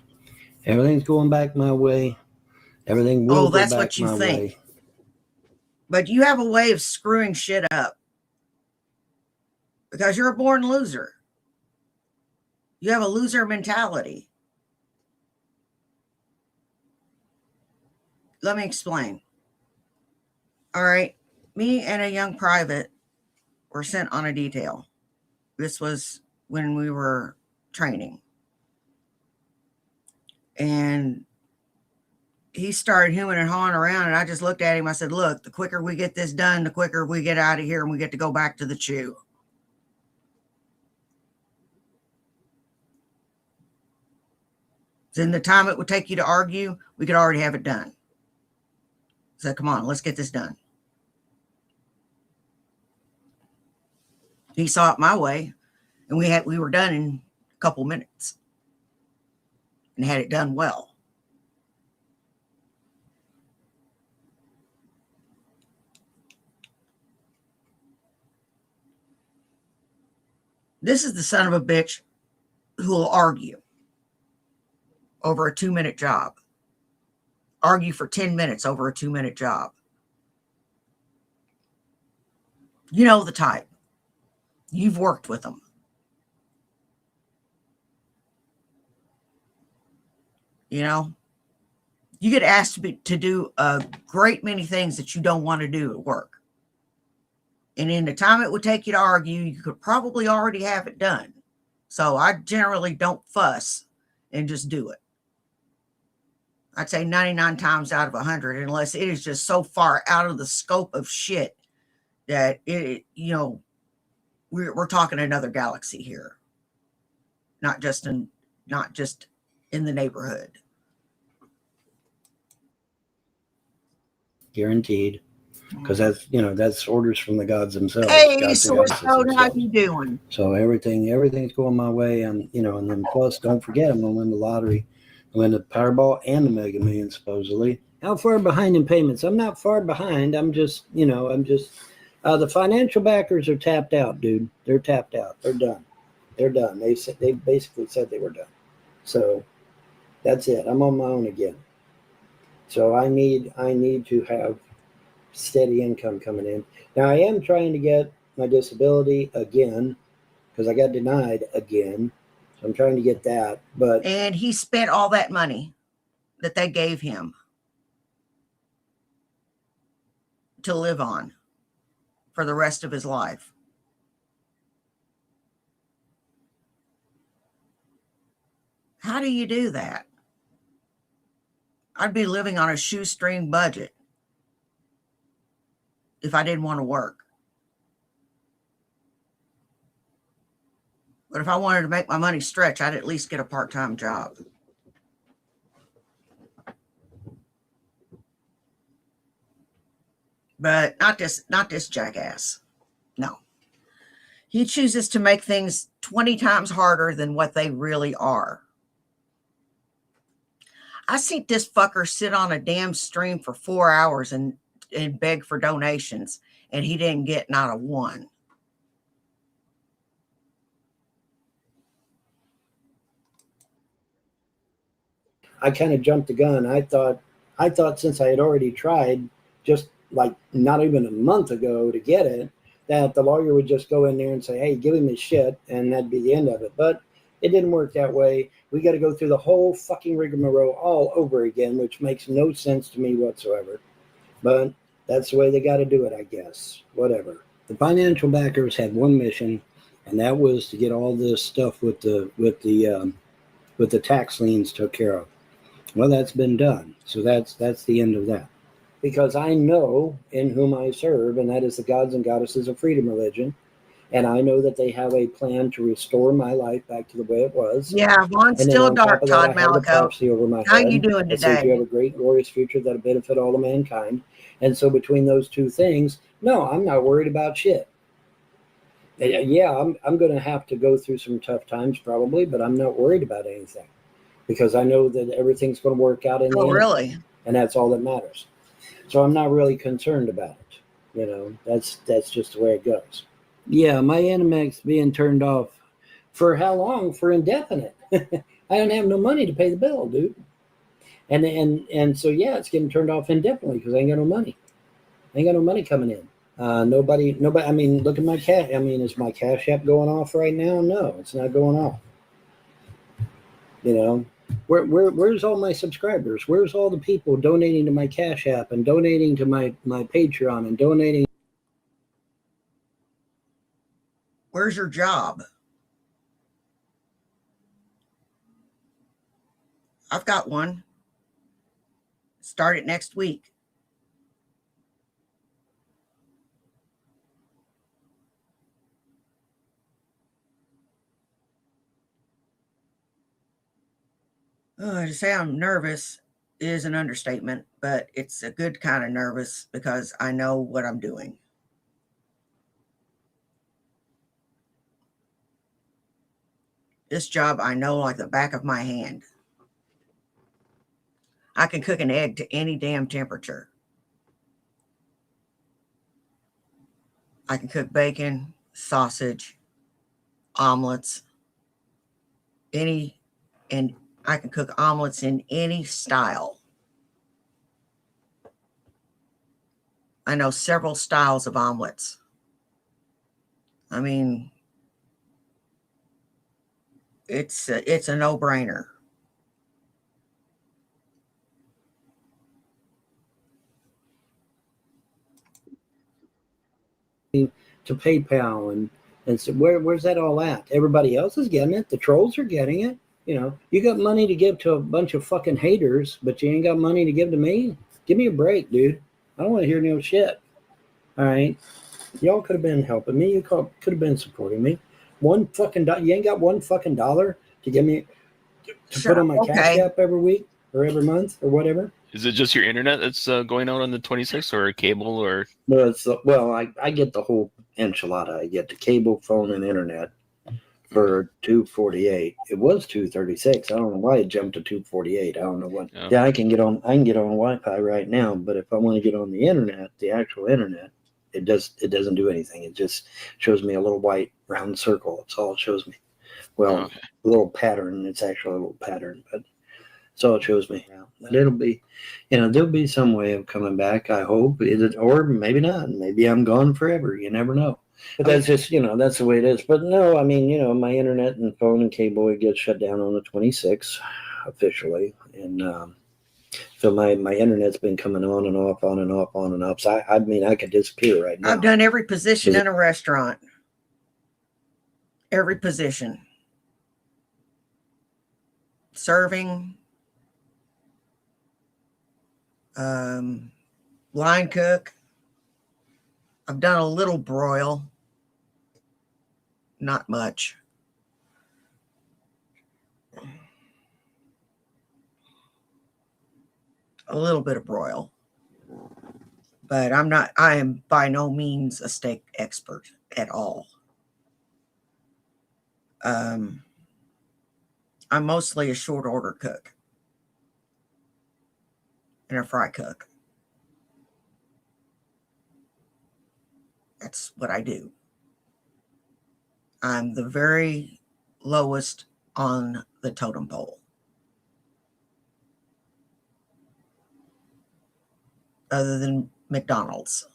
Everything's going back my way. Everything will go that's back what you my think. way. But you have a way of screwing shit up because you're a born loser. You have a loser mentality. Let me explain. All right. Me and a young private were sent on a detail. This was when we were training. And he started hemming and hawing around, and I just looked at him. I said, look, the quicker we get this done, the quicker we get out of here and we get to go back to the chew. So in the time it would take you to argue, we could already have it done. So come on, let's get this done. He saw it my way, and we were done in a couple minutes and had it done well. This is the son of a bitch who will argue over a 2-minute job. Argue for 10 minutes over a 2-minute job. You know the type. You've worked with them. You know, you get asked to do a great many things that you don't want to do at work. And in the time it would take you to argue, you could probably already have it done. So I generally don't fuss and just do it. I'd say 99 times out of 100, unless it is just so far out of the scope of shit that it, you know, we're talking another galaxy here, not just in the neighborhood. Guaranteed, because that's orders from the gods themselves. Hey, Source Code, how you doing? So everything's going my way, and and then plus, don't forget, I'm gonna win the lottery, I win the Powerball and the Mega Million supposedly. How far behind in payments? I'm not far behind. I'm just the financial backers are tapped out, dude. They're tapped out. They're done. They're done. They basically said they were done. So that's it. I'm on my own again. So I need to have steady income coming in. Now I am trying to get my disability again because I got denied again. So I'm trying to get that. And he spent all that money that they gave him to live on for the rest of his life. How do you do that? I'd be living on a shoestring budget. if I didn't want to work. But if I wanted to make my money stretch, I'd at least get a part-time job. But not this jackass. No. He chooses to make things 20 times harder than what they really are. I see this fucker sit on a damn stream for 4 hours and beg for donations, and he didn't get not a one. I kind of jumped the gun. I thought since I had already tried just like not even a month ago to get it, that the lawyer would just go in there and say, hey, give him his shit, and that'd be the end of it. But it didn't work that way. We got to go through the whole fucking rigmarole all over again, which makes no sense to me whatsoever. But that's the way they got to do it, I guess. Whatever. The financial backers had one mission, and that was to get all this stuff with the tax liens took care of. Well, that's been done. So that's the end of that. Because I know in whom I serve, and that is the gods and goddesses of freedom religion. And I know that they have a plan to restore my life back to the way it was. Yeah, Vaughn's and still on dark, top of Todd that, I have the Malico. prophecy over my How head. you doing It says today? you have a great, glorious future that'll benefit all of mankind. And so between those two things, no, I'm not worried about shit. Yeah, I'm going to have to go through some tough times probably, but I'm not worried about anything because I know that everything's going to work out in the end. Really? And that's all that matters. So I'm not really concerned about it. You know, that's just the way it goes. Yeah, my Animax being turned off for how long? For indefinite. I don't have no money to pay the bill, dude. And so yeah, it's getting turned off indefinitely because I ain't got no money. I ain't got no money coming in. Nobody. I mean, look at my cash. I mean, is my Cash App going off right now? No, it's not going off. You know, where's all my subscribers? Where's all the people donating to my Cash App and donating to my Patreon and donating? Where's your job? I've got one. Start it next week. To say I'm nervous is an understatement, but it's a good kind of nervous because I know what I'm doing. This job I know like the back of my hand. I can cook an egg to any damn temperature. I can cook bacon, sausage, omelets, and I can cook omelets in any style. I know several styles of omelets. I mean, it's a no-brainer. To PayPal and so where's that all at? Everybody else is getting it. The trolls are getting it. You know, you got money to give to a bunch of fucking haters, but you ain't got money to give to me. Give me a break, dude. I don't want to hear no shit. All right, y'all could have been helping me. You could have been supporting me. One fucking you ain't got $1 fucking to give me to put on my Cash App every week or every month or whatever. Is it just your internet that's going out on the 26th, or cable, or? No, I get the whole enchilada. I get the cable, phone, and internet for $248. It was $236. I don't know why it jumped to $248. I don't know what. Oh. Yeah, I can get on Wi-Fi right now, but if I want to get on the internet, the actual internet, it doesn't do anything. It just shows me a little white round circle. That's all it shows me. Well, okay. A little pattern. It's actually a little pattern, but that's all it shows me. But it'll be, there'll be some way of coming back. I hope or maybe not. Maybe I'm gone forever. You never know. But that's just, that's the way it is. But no, I mean, my internet and phone and cable, it gets shut down on the 26th officially. And so my internet's been coming on and off, on and off, on and off. So I mean, I could disappear right now. I've done every position in a restaurant. Every position. Serving, line cook, I've done a little broil, not much. A little bit of broil. But I am by no means a steak expert at all. I'm mostly a short order cook and a fry cook. That's what I do. I'm the very lowest on the totem pole. Other than McDonald's.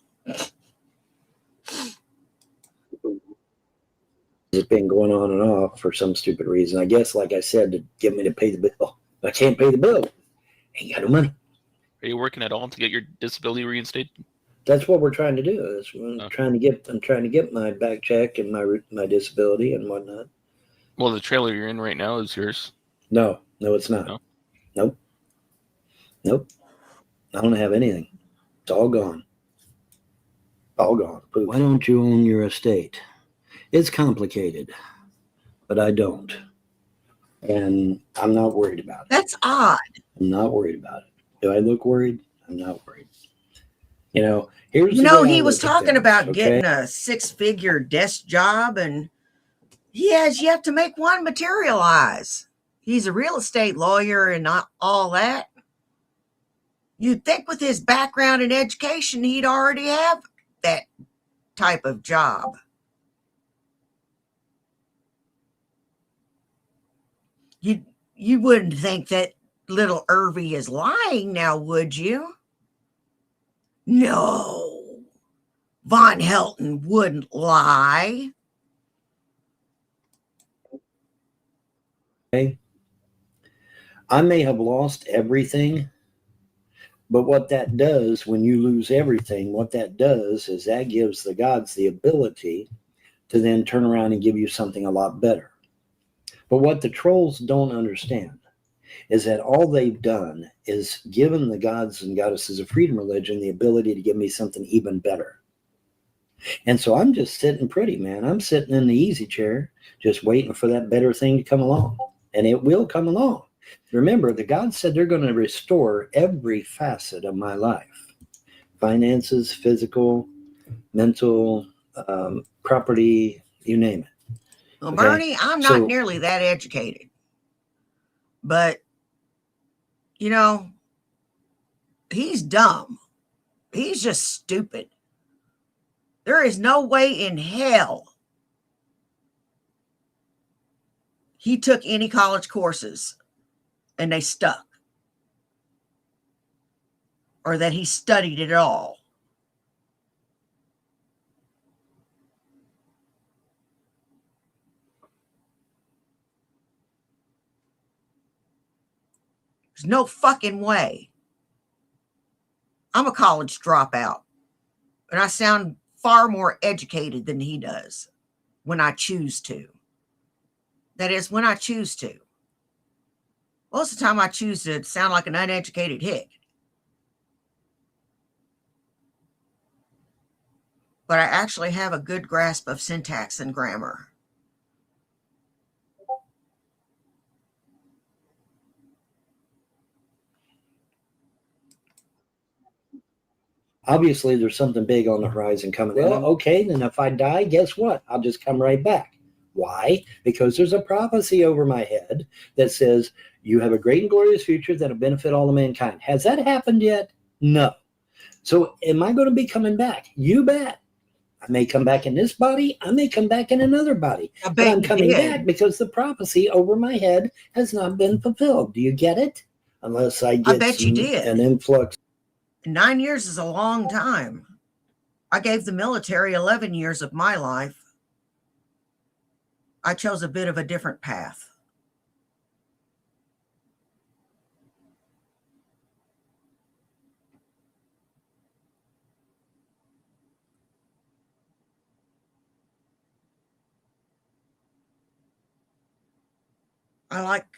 It's been going on and off for some stupid reason. I guess, like I said, to get me to pay the bill. I can't pay the bill. Ain't got no money. Are you working at all to get your disability reinstated? That's what we're trying to do. That's what I'm trying to get my back check and my disability and whatnot. Well, the trailer you're in right now is yours. No, it's not. No? Nope. I don't have anything. It's all gone. All gone. Poof. Why don't you own your estate? It's complicated, but I don't. And I'm not worried about it. That's odd. I'm not worried about it. Do I look worried? I'm not worried. Here's he was talking about getting a 6-figure desk job, and he has yet to make one materialize. He's a real estate lawyer and not all that. You'd think with his background in education, he'd already have that type of job. You wouldn't think that little Irvy is lying now, would you? No. Von Helton wouldn't lie. Okay. I may have lost everything, but what that does when you lose everything, what that does is that gives the gods the ability to then turn around and give you something a lot better. But what the trolls don't understand is that all they've done is given the gods and goddesses of freedom religion the ability to give me something even better. And so I'm just sitting pretty, man. I'm sitting in the easy chair, just waiting for that better thing to come along. And it will come along. Remember, the gods said they're going to restore every facet of my life. Finances, physical, mental, property, you name it. Well, Bernie, I'm not nearly that educated. But, he's dumb. He's just stupid. There is no way in hell he took any college courses and they stuck. Or that he studied it all. There's no fucking way. I'm a college dropout. And I sound far more educated than he does when I choose to. That is, when I choose to. Most of the time I choose to sound like an uneducated hick. But I actually have a good grasp of syntax and grammar. Obviously, there's something big on the horizon coming. Well, okay, then if I die, guess what? I'll just come right back. Why? Because there's a prophecy over my head that says, you have a great and glorious future that'll benefit all of mankind. Has that happened yet? No. So am I going to be coming back? You bet. I may come back in this body. I may come back in another body. But I'm coming back because the prophecy over my head has not been fulfilled. Do you get it? Unless I get an influx. 9 years is a long time. I gave the military 11 years of my life. I chose a bit of a different path. I like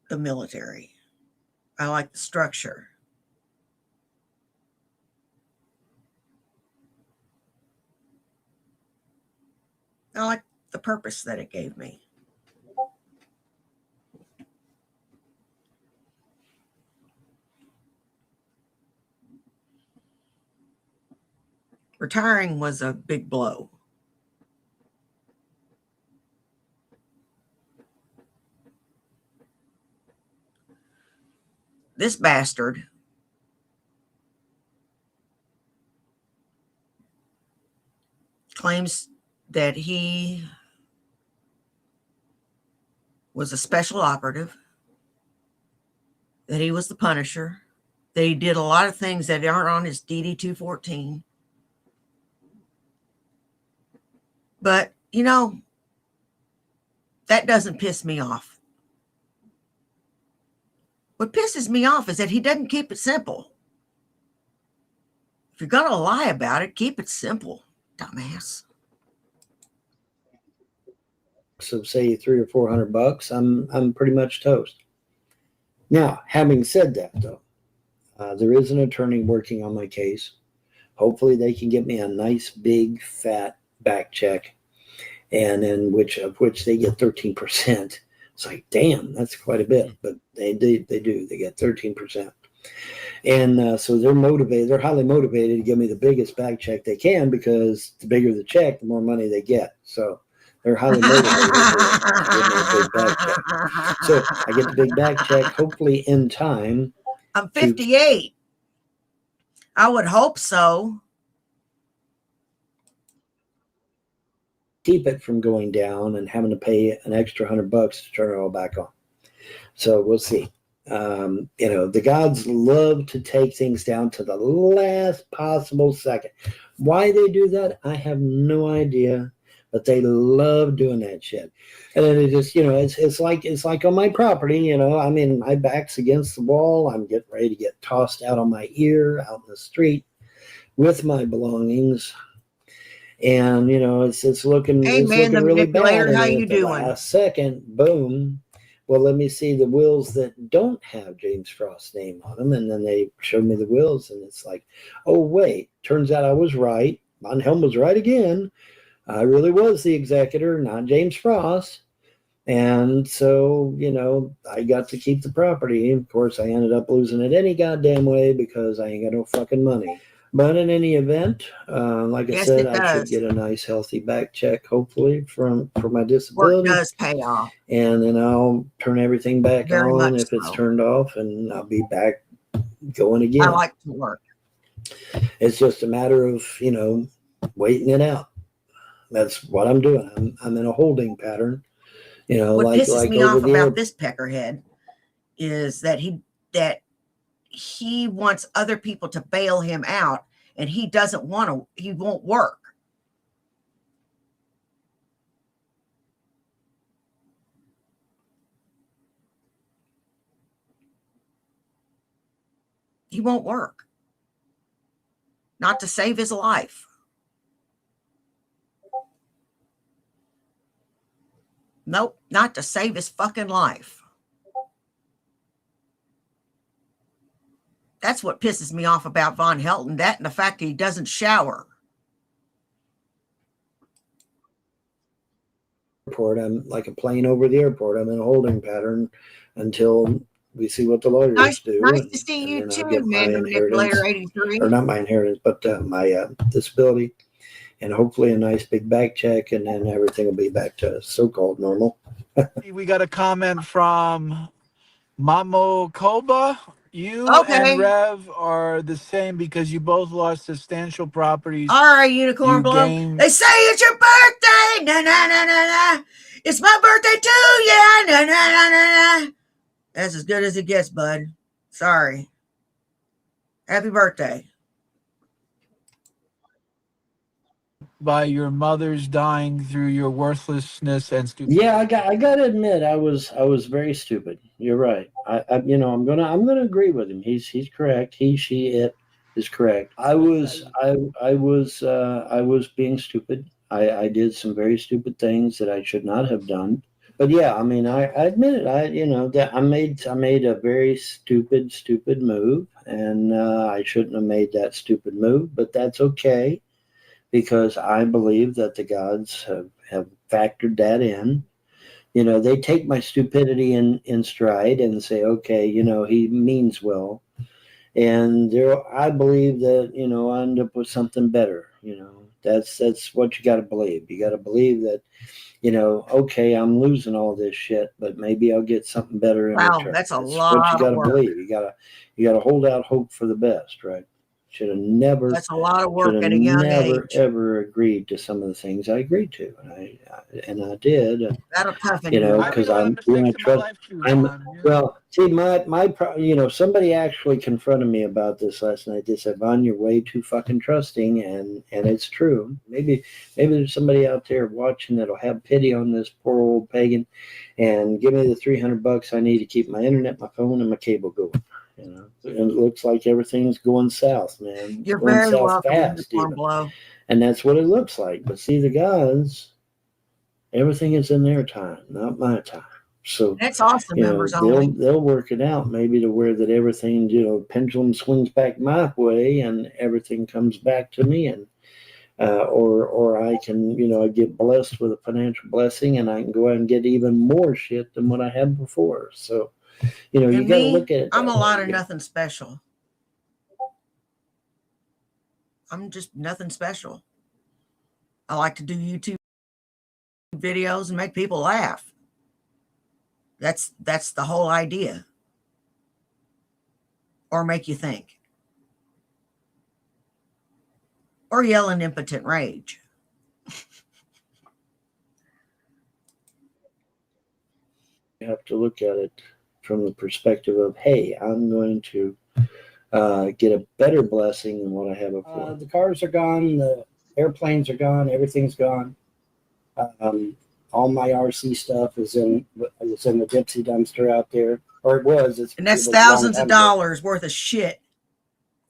the military. I like the structure. I like the purpose that it gave me. Retiring was a big blow. This bastard claims that he was a special operative, that he was the Punisher, that he did a lot of things that aren't on his DD-214. But, you know, that doesn't piss me off. What pisses me off is that he doesn't keep it simple. If you're going to lie about it, keep it simple, dumbass. So say $300 or $400, I'm pretty much toast. Now, having said that, though, there is an attorney working on my case. Hopefully, they can get me a nice, big, fat back check, and in which they get 13%. It's like, damn, that's quite a bit, but they do. They get 13%, and so they're motivated. They're highly motivated to give me the biggest back check they can, because the bigger the check, the more money they get. So they're highly motivated to give me a big back check. So I get the big back check, hopefully in time. I'm 58. I would hope so. Keep it from going down and having to pay an extra $100 to turn it all back on. So we'll see. The gods love to take things down to the last possible second. Why they do that, I have no idea, but they love doing that shit. And then it just, it's like on my property, I mean, my back's against the wall. I'm getting ready to get tossed out on my ear out in the street with my belongings. And, it's looking, hey, it's man, looking really bad. How and you at the doing? last second, boom. Well, let me see the wills that don't have James Frost's name on them. And then they showed me the wills, and it's like, oh, wait, turns out I was right. Von Helm was right again. I really was the executor, not James Frost. And so, I got to keep the property. Of course, I ended up losing it any goddamn way because I ain't got no fucking money. But in any event, like I said, I should get a nice, healthy back check, hopefully, for my disability. Work does pay off. And then I'll turn everything back Very on much if it's so. turned off, and I'll be back going again. I like to work. It's just a matter of, waiting it out. That's what I'm doing. I'm in a holding pattern. What pisses me off about this peckerhead is that he wants other people to bail him out, and he doesn't want to. He won't work. He won't work. Not to save his life. Nope, not to save his fucking life. That's what pisses me off about Von Helton, that and the fact that he doesn't shower. I'm like a plane over the airport. I'm in a holding pattern until we see what the lawyers do. Nice to see you too, man. Manipulator 83. Or not my inheritance, but my disability. And hopefully a nice big back check, and then everything will be back to so-called normal. We got a comment from Mamo Koba. You and Rev are the same because you both lost substantial properties. All right, Unicorn Blow. They say it's your birthday. Na, na, na, na, na. It's my birthday too. Yeah. Na, na, na, na, na. That's as good as it gets, bud. Sorry. Happy birthday. By your mother's dying through your worthlessness and stupidity. Yeah, I got to admit, I was very stupid. You're right. I'm gonna agree with him. He's correct. He, she, it is correct. I was being stupid. I did some very stupid things that I should not have done. But yeah, I mean, I admit it. That I made a very stupid move, and I shouldn't have made that stupid move. But that's okay, because I believe that the gods have factored that in. You know, they take my stupidity in stride and say, okay, you know, he means well. And there, I believe that, you know, I end up with something better. You know, that's what you got to believe. You got to believe that, you know, okay, I'm losing all this shit, but maybe I'll get something better in Wow, return. that's a That's what you lot got of to work. believe. You gotta hold out hope for the best, right? Should have never. That's a lot of Should work have at a young never age. ever agreed to some of the things I agreed to, and I did. That'll toughen You you know, I up. made because a lot of I'm doing mistakes a in my trust. life too, I'm Vaughn. You know? well. See, you know, somebody actually confronted me about this last night. They said, "Von, you're way too fucking trusting," and it's true. Maybe there's somebody out there watching that'll have pity on this poor old pagan, and give me the $300 I need to keep my internet, my phone, and my cable going. You know, and it looks like everything's going south, man. It's You're going very south welcome, fast, Unicorn even, Blow. and that's what it looks like. But see, the guys, everything is in their time, not my time. So, That's awesome, you know, members only. they'll work it out maybe to where that everything, you know, pendulum swings back my way and everything comes back to me, and or I can, you know, I get blessed with a financial blessing and I can go out and get even more shit than what I had before. So, you know, you And got to me, look at it I'm that a lot way. of nothing special. I'm just nothing special. I like to do YouTube videos and make people laugh. That's the whole idea. Or make you think. Or yell in impotent rage. You have to look at it from the perspective of, hey, I'm going to get a better blessing than what I had before. The cars are gone, the airplanes are gone, everything's gone. All my RC stuff is in the gypsy dumpster out there, or it was. And that's it was a long thousands of time ago. dollars worth of shit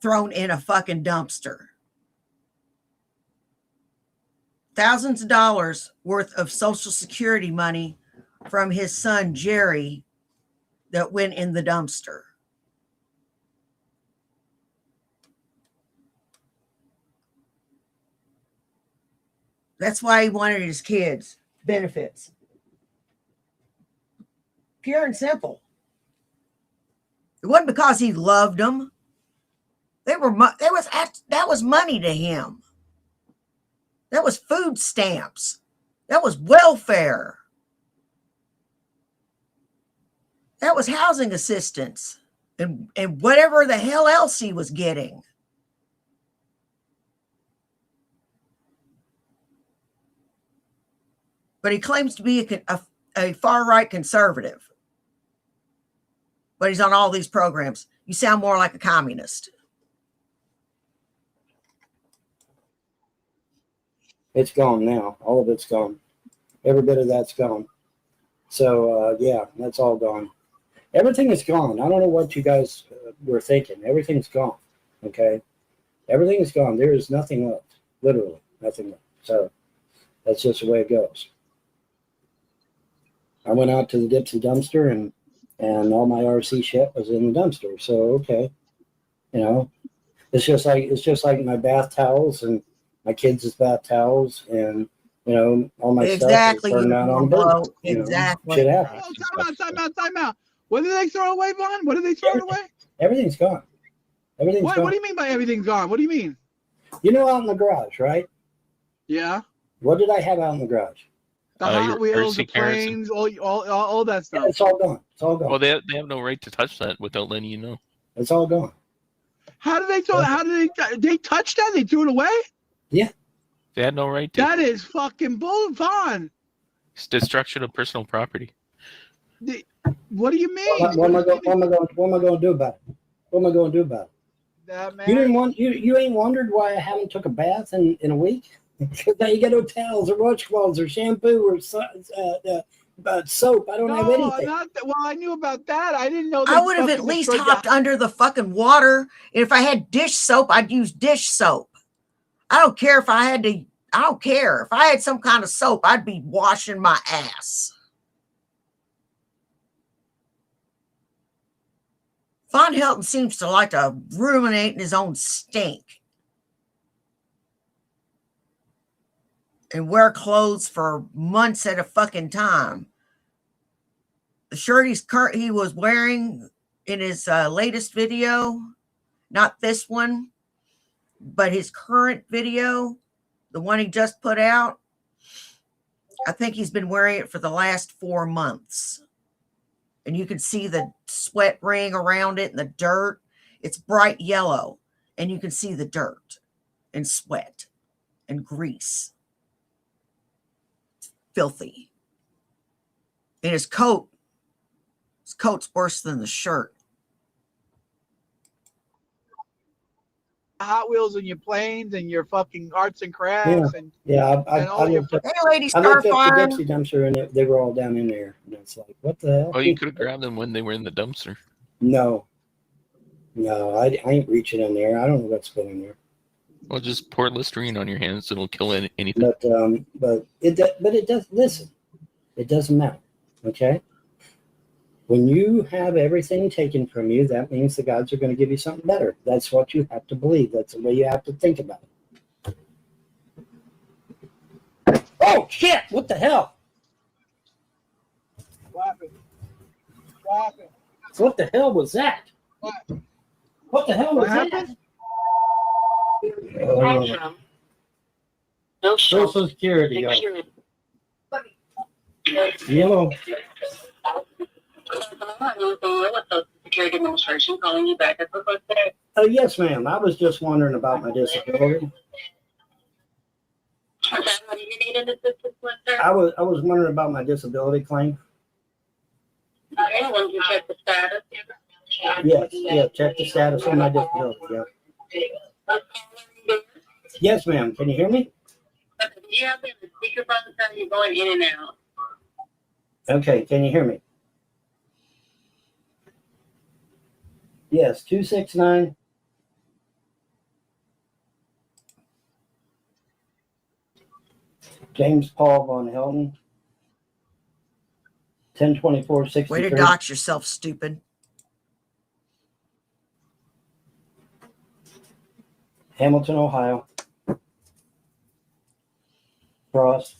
thrown in a fucking dumpster. Thousands of dollars worth of Social Security money from his son, Jerry, that went in the dumpster. That's why he wanted his kids benefits. Pure and simple. It wasn't because he loved them. That was money to him. That was food stamps. That was welfare. That was housing assistance and whatever the hell else he was getting. But he claims to be a far-right conservative. But he's on all these programs. You sound more like a communist. It's gone now. All of it's gone. Every bit of that's gone. So, yeah, that's all gone. Everything is gone. I don't know what you guys were thinking. Everything's gone. Okay? Everything is gone. There is nothing left. Literally, nothing left. So, that's just the way it goes. I went out to the Dipsy dumpster and all my RC shit was in the dumpster. So, okay. You know, it's just like my bath towels and my kids' bath towels and, you know, all my stuff is burned out on the burn. Exactly. Shit happens. Oh, time out. What did they throw away, Vaughn? What did they throw away? Everything's gone. Everything's What? gone. What do you mean by everything's gone? What do you mean? You know, out in the garage, right? Yeah. What did I have out in the garage? The Hot Wheels, the planes, all that stuff. Yeah, it's all gone. It's all gone. Well, they have no right to touch that without letting you know. It's all gone. How did they throw? How did they touch that? They threw it away? Yeah. They had no right to. That is fucking bull, Vaughn. It's destruction of personal property. What do you mean? What am I going to do about it? What am I going to do about it? That man. You ain't wondered why I haven't took a bath in a week? Because now you got no towels or washcloths or shampoo or soap. I don't have anything. Well, I knew about that. I didn't know. I would have at least hopped under the fucking water. If I had dish soap, I'd use dish soap. I don't care if I had to. I don't care. If I had some kind of soap, I'd be washing my ass. Von Helton seems to like to ruminate in his own stink. and wear clothes for months at a fucking time. The shirt he was wearing in his latest video, not this one, but his current video, the one he just put out, I think he's been wearing it for the last 4 months. And you can see the sweat ring around it and the dirt. It's bright yellow, and you can see the dirt and sweat and grease. It's filthy. And his coat's worse than the shirt. Hot Wheels and your planes and your fucking arts and crafts and I looked up, Hey, Lady I looked up the Starfire. Dixie dumpster, and they were all down in there. And it's like, what the hell? Oh, you could have grabbed them when they were in the dumpster. No, I ain't reaching in there. I don't know what's going there. Well, just pour Listerine on your hands; it'll kill anything. But it does. Listen, it doesn't matter. Okay. When you have everything taken from you, that means the gods are going to give you something better. That's what you have to believe. That's the way you have to think about it. Oh, shit! What the hell? What the hell was that? What the hell was that? Social Security. Yellow. Security Administration calling you back. Yes, ma'am. I was just wondering about my disability. Okay, what do you need assistance with, sir? I was wondering about my disability claim. Okay, when you check the status. Yes, check the status of my disability. Yeah. Yes, ma'am. Can you hear me? Do you have the speakerphone, sir? You're going in and out. Okay, can you hear me? Yes, 269. James Paul Von Helton. 102463. Way to dox yourself, stupid. Hamilton, Ohio. Cross.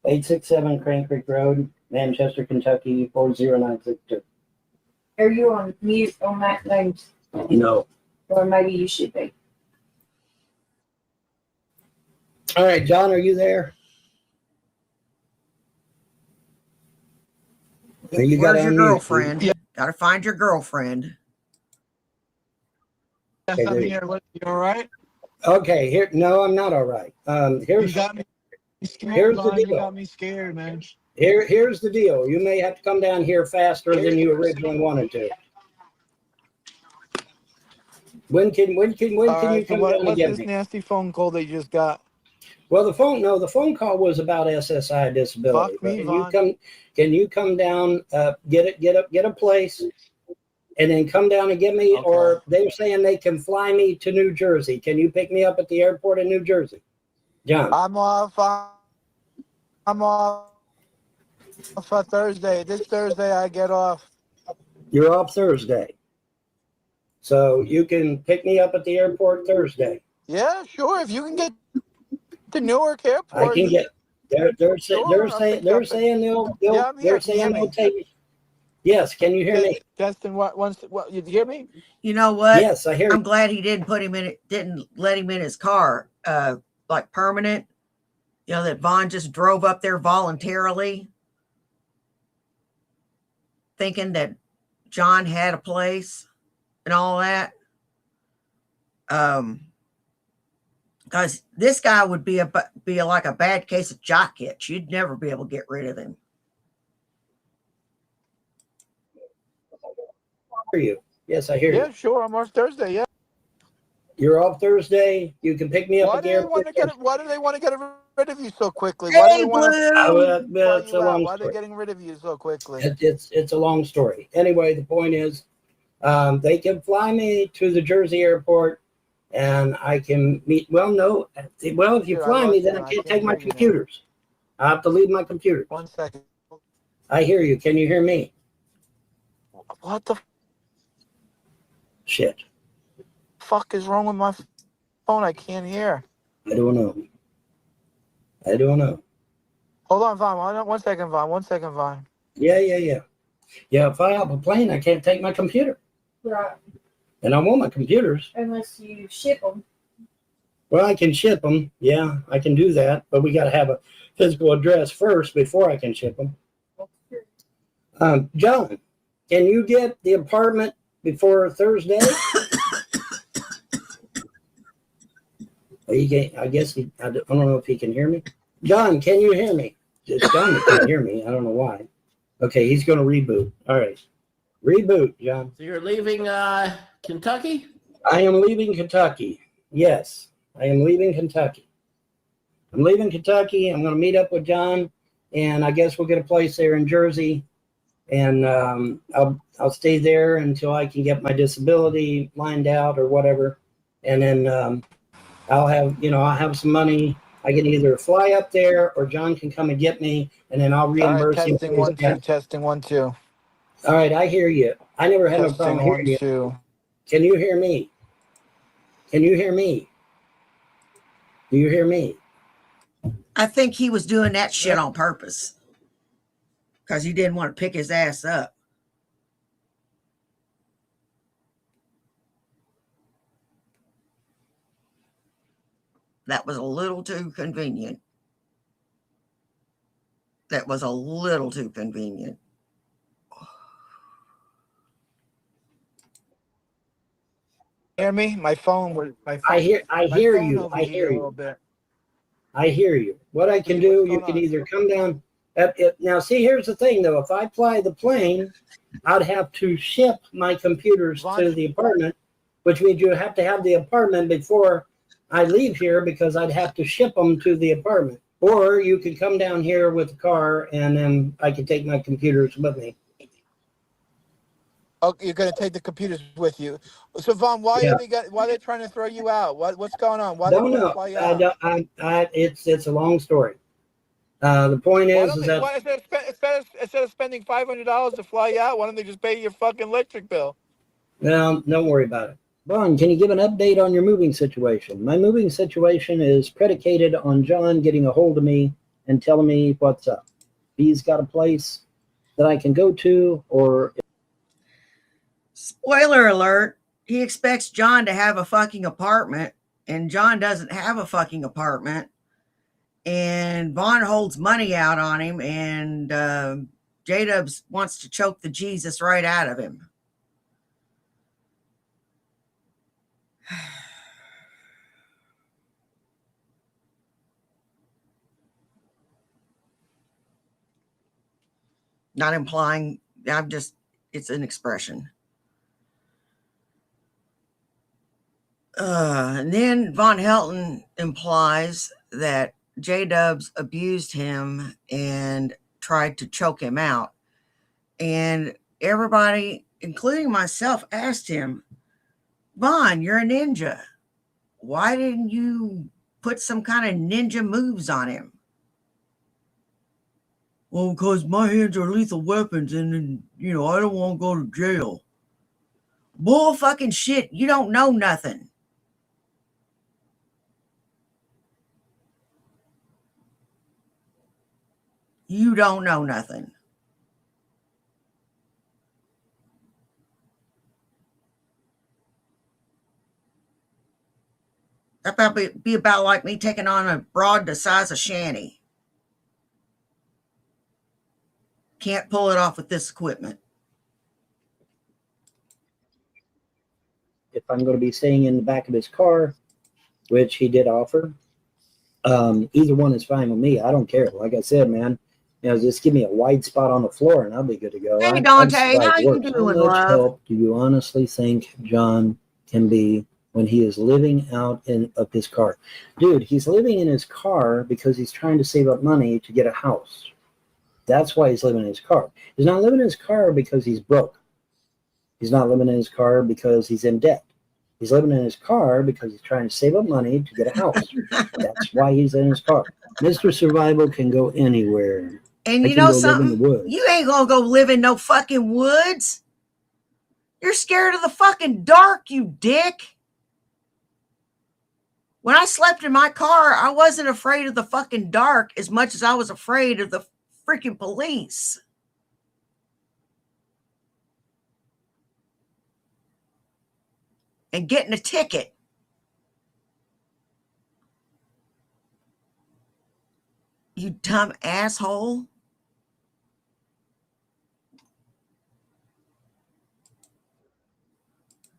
867 Crane Creek Road, Manchester, Kentucky, 40962. Are you on mute on that name? No. Or maybe you should be. All right, John, are you there? You Where's your girlfriend? Yeah. Gotta find your girlfriend. Yes, I'm here. You all right? Okay, here. No, I'm not all right. Here's You got me scared, here's the Vaughn. You deal. got me scared, man. Here's the deal. You may have to come down here faster than you originally wanted to. When can you come down and what's get this me? nasty phone call they just got? Well, the phone call was about SSI disability. Fuck me, Can you come down, get a place, and then come down and get me? Okay. Or they're saying they can fly me to New Jersey. Can you pick me up at the airport in New Jersey, John? I'm off for Thursday. This Thursday I get off. You're off Thursday, so you can pick me up at the airport Thursday. Yeah, sure. If you can get to Newark Airport, I can get. They're saying they'll take me. Yes, can you hear me? Justin, what you hear me? You know what? Yes, I hear you. I'm glad he didn't let him in his car, like permanent. You know, that Vaughn just drove up there voluntarily, thinking that John had a place and all that. Because this guy would be like a bad case of jock itch. You'd never be able to get rid of him. Hear you? Yes, I hear you. Yeah, sure. I'm off Thursday. Yeah. You're off Thursday. You can pick me up at the airport. Why do they want to get rid of you so quickly? Hey, Why do they want it's a long Why are they story. getting rid of you so quickly? It's a long story. Anyway, the point is, they can fly me to the Jersey airport, and I can meet. Well, no. Well, if you fly me, then I can't take my computers. I have to leave my computer. 1 second. I hear you. Can you hear me? What the shit? Fuck is wrong with my phone? I can't hear. I don't know. I don't know. Hold on, Vaughn. One second, Vaughn. 1 second, Vaughn. Yeah. Yeah, if I have a plane, I can't take my computer. Right. And I want my computers. Unless you ship them. Well, I can ship them. Yeah, I can do that. But we got to have a physical address first before I can ship them. John, can you get the apartment before Thursday? I guess I don't know if he can hear me. John, can you hear me? It's John that can't hear me. I don't know why. Okay, he's going to reboot. All right. Reboot, John. So you're leaving Kentucky? I am leaving Kentucky. Yes, I am leaving Kentucky. I'm leaving Kentucky. I'm going to meet up with John, and I guess we'll get a place there in Jersey. And I'll stay there until I can get my disability lined out or whatever. And then I'll have some money. I can either fly up there or John can come and get me, and then I'll reimburse him. Testing 1 2. Testing 1 2. All right, I hear you. I never had no problem hearing you. 2. Can you hear me? Can you hear me? Do you hear me? I think he was doing that shit on purpose because he didn't want to pick his ass up. That was a little too convenient. That was a little too convenient. Hear me? My phone. I hear you. I hear you. I hear you. What I can do, you can either come down. Now, see, here's the thing, though. If I fly the plane, I'd have to ship my computers to the apartment, which means you have to have the apartment before I leave here because I'd have to ship them to the apartment. Or you could come down here with the car and then I could take my computers with me. Oh, you're going to take the computers with you. So, Vaughn, why are they trying to throw you out? What's going on? Why Don't they know. fly you out? It's a long story. The point is that instead of spending $500 to fly you out, why don't they just pay your fucking electric bill? Well, don't worry about it. Vaughn, can you give an update on your moving situation? My moving situation is predicated on John getting a hold of me and telling me what's up. He's got a place that I can go to, or... Spoiler alert, he expects John to have a fucking apartment, and John doesn't have a fucking apartment. And Vaughn holds money out on him, and J-Dubs wants to choke the Jesus right out of him. Not implying, it's an expression. And then Von Helton implies that J-Dubs abused him and tried to choke him out. And everybody, including myself, asked him, Von, you're a ninja. Why didn't you put some kind of ninja moves on him? Well, because my hands are lethal weapons and I don't want to go to jail. Bull fucking shit. You don't know nothing. You don't know nothing. That'd be about like me taking on a broad the size of Shanny. Can't pull it off with this equipment. If I'm going to be staying in the back of his car, which he did offer, either one is fine with me. I don't care. Like I said, man, just give me a wide spot on the floor and I'll be good to go. Hey, Dante, how you doing, love? How much help do you honestly think John can be when he is living out of his car? Dude, he's living in his car because he's trying to save up money to get a house. That's why he's living in his car. He's not living in his car because he's broke. He's not living in his car because he's in debt. He's living in his car because he's trying to save up money to get a house. That's why he's in his car. Mr. Survival can go anywhere. And you know something? You ain't gonna go live in no fucking woods. You're scared of the fucking dark, you dick. When I slept in my car, I wasn't afraid of the fucking dark as much as I was afraid of the freaking police. And getting a ticket. You dumb asshole.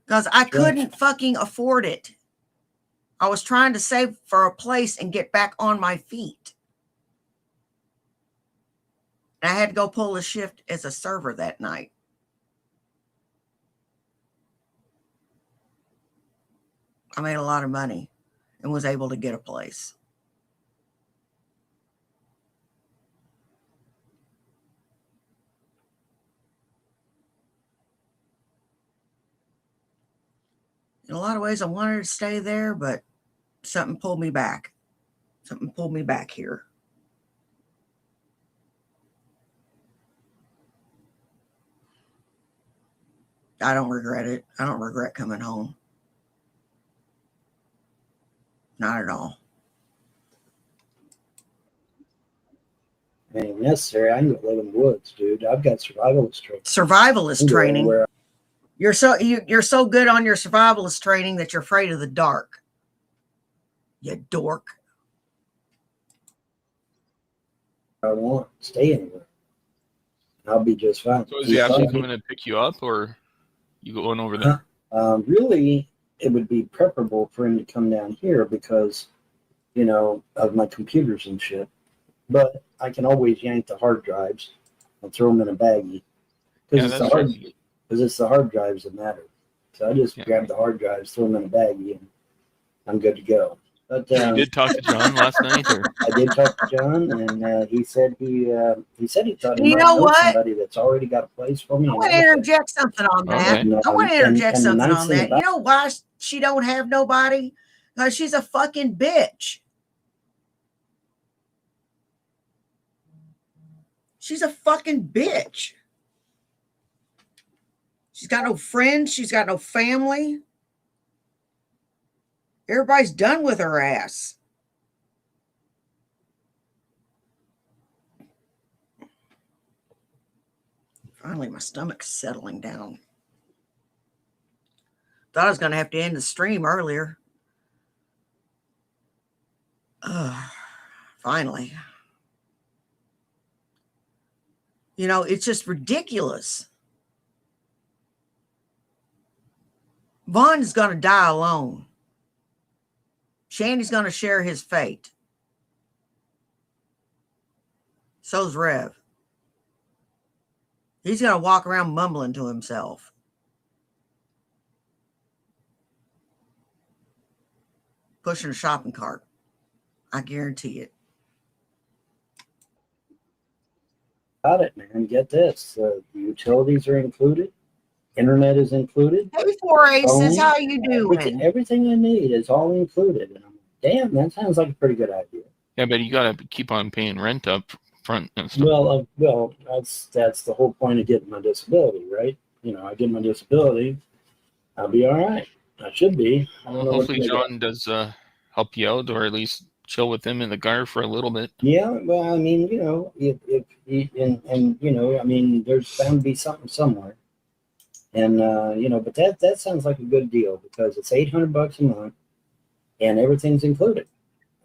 Because I couldn't fucking afford it. I was trying to save for a place and get back on my feet. And I had to go pull a shift as a server that night. I made a lot of money and was able to get a place. In a lot of ways, I wanted to stay there, but something pulled me back. Something pulled me back here. I don't regret it. I don't regret coming home. Not at all. Ain't necessary. I can live in the woods, dude. I've got survivalist training. Survivalist training. You're so good on your survivalist training that you're afraid of the dark. You dork. I won't stay anywhere. I'll be just fine. So is he actually coming to pick you up, or you going over there? Really, it would be preferable for him to come down here because, you know, of my computers and shit. But I can always yank the hard drives and throw them in a baggie because it's the hard drives that matter. So I just grab the hard drives, throw them in a baggie, and I'm good to go. But you did talk to John last night, or I did talk to John, and he said he thought he you might know somebody that's already got a place for me. I want to interject something on that. Okay. I want to interject something nice on thing that. You know why she don't have nobody? Because she's a fucking bitch. She's a fucking bitch. She's got no friends. She's got no family. Everybody's done with her ass. Finally, my stomach's settling down. Thought I was going to have to end the stream earlier. Finally. You know, it's just ridiculous. Vaughn is going to die alone. Shandy's going to share his fate. So's Rev. He's going to walk around mumbling to himself. Pushing a shopping cart. I guarantee it. Got it, man. Get this. The utilities are included. Internet is included. Hey, Four Aces, how you doing? Everything I need is all included. And I'm, damn, that sounds like a pretty good idea. Yeah, but you gotta keep on paying rent up front and stuff. Well, that's the whole point of getting my disability, right? You know, I get my disability, I'll be all right. I should be. I don't know. Hopefully, John does help you out, or at least chill with him in the car for a little bit. Yeah, well, I mean, you know, if you know, I mean, there's bound to be something somewhere. And you know, but that sounds like a good deal because it's $800 a month and everything's included.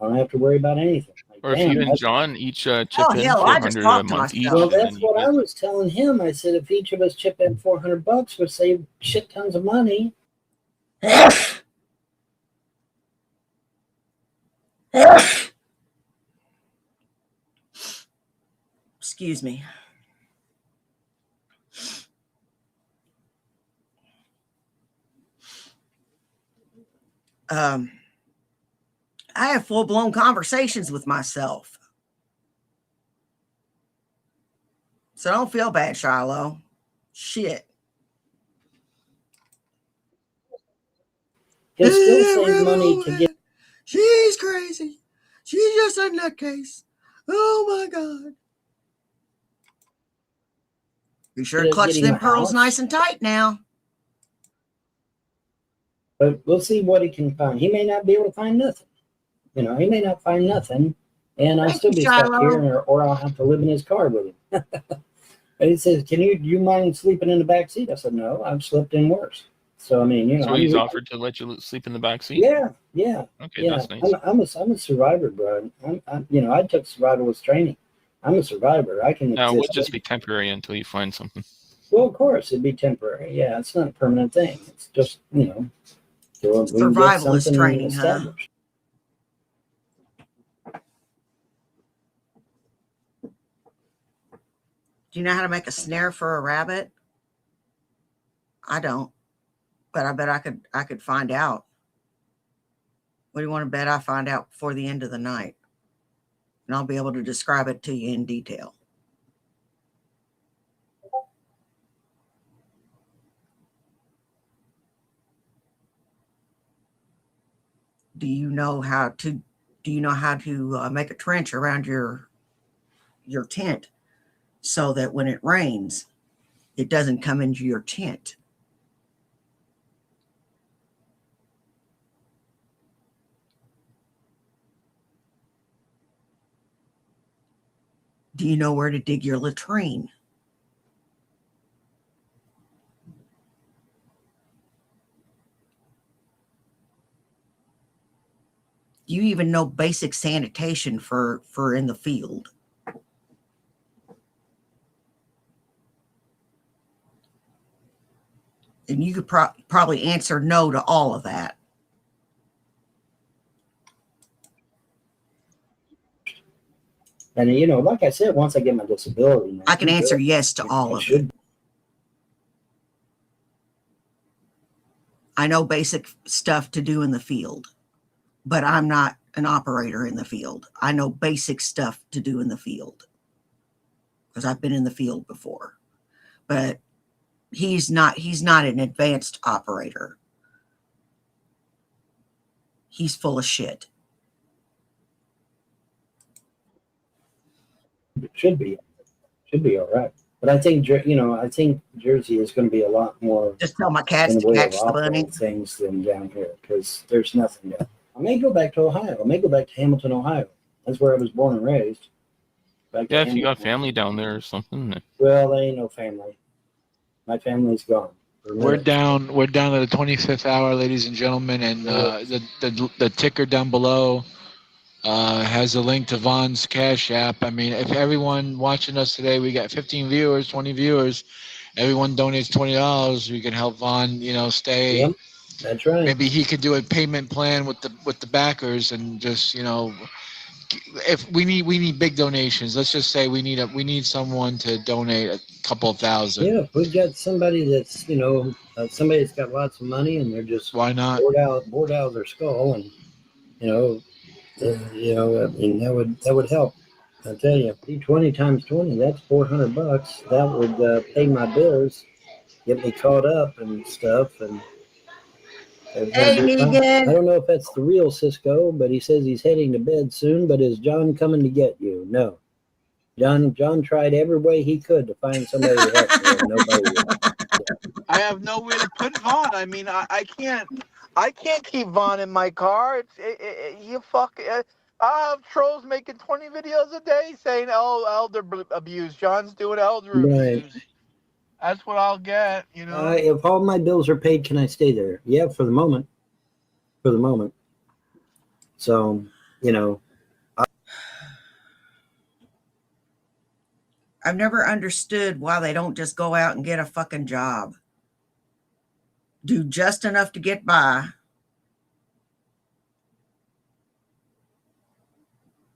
I don't have to worry about anything. Like, Or if you and John each chip in $400 a month each. Well, that's what I was telling him. I said if each of us chip in $400, we'd save shit tons of money. Excuse me. I have full-blown conversations with myself. So don't feel bad, Shiloh. Shit. He'll still save money to get. She's crazy. She's just a nutcase. Oh my God. Be sure to clutch them pearls nice and tight now. But we'll see what he can find. He may not be able to find nothing. You know, he may not find nothing, and I'll Thank still you, be stuck here, Shiloh. or I'll have to live in his car with him. And he says, "Do you mind sleeping in the back seat?" I said, "No, I've slept in worse." So I mean, you know, So he's offered to let you sleep in the back seat? yeah. Okay, that's nice. I'm a survivor, bro. You know, I took survivalist training. I'm a survivor. I can Now, it would exist. just be temporary until you find something. Well, of course, it'd be temporary. Yeah, it's not a permanent thing. It's just, you know, till we can get Survivalist something training, huh? established. Do you know how to make a snare for a rabbit? I don't, but I bet I could find out. What do you want to bet I find out before the end of the night? And I'll be able to describe it to you in detail. Do you know how to make a trench around your tent so that when it rains, it doesn't come into your tent? Do you know where to dig your latrine? Do you even know basic sanitation for in the field? And you could probably answer no to all of that. And you know, like I said, once I get my disability, man, I can answer yes to all of it. I know basic stuff to do in the field, but I'm not an operator in the field. I know basic stuff to do in the field because I've been in the field before. But he's not an advanced operator. He's full of shit. It should be all right. But I think, you know, I think Jersey is going to be a lot more. Just tell my cats in to the way catch of the bunny. operating things than down here, because there's nothing there. I may go back to Ohio. I may go back to Hamilton, Ohio. That's where I was born and raised. Yeah, if you got family down there or something. Well, there ain't no family. My family's gone. We're down at the 25th hour, ladies and gentlemen, and the ticker down below has a link to Vaughn's Cash App. I mean, if everyone watching us today, we got 15 viewers, 20 viewers. Everyone donates $20. We can help Vaughn, you know, stay. Yep, that's right. Maybe he could do a payment plan with the backers and just, you know, if we need big donations. Let's just say we need someone to donate a couple of thousand. Yeah, if we've got somebody that's, you know, somebody that's got lots of money and they're just why not bored out of their skull, and you know, I mean, that would help. I tell you, 20 times 20, that's $400. That would pay my bills, get me caught up and stuff, and hey, Megan. I don't know if that's the real Cisco, but he says he's heading to bed soon. But is John coming to get you? No. John tried every way he could to find somebody to help me, and nobody would. I have nowhere to put Vaughn. I mean, I can't keep Vaughn in my car. I have trolls making 20 videos a day saying, "Oh, elder abuse. John's doing elder abuse." That's what I'll get, you know. If all my bills are paid, can I stay there? Yeah, for the moment. For the moment. So, you know. I've never understood why they don't just go out and get a fucking job. Do just enough to get by.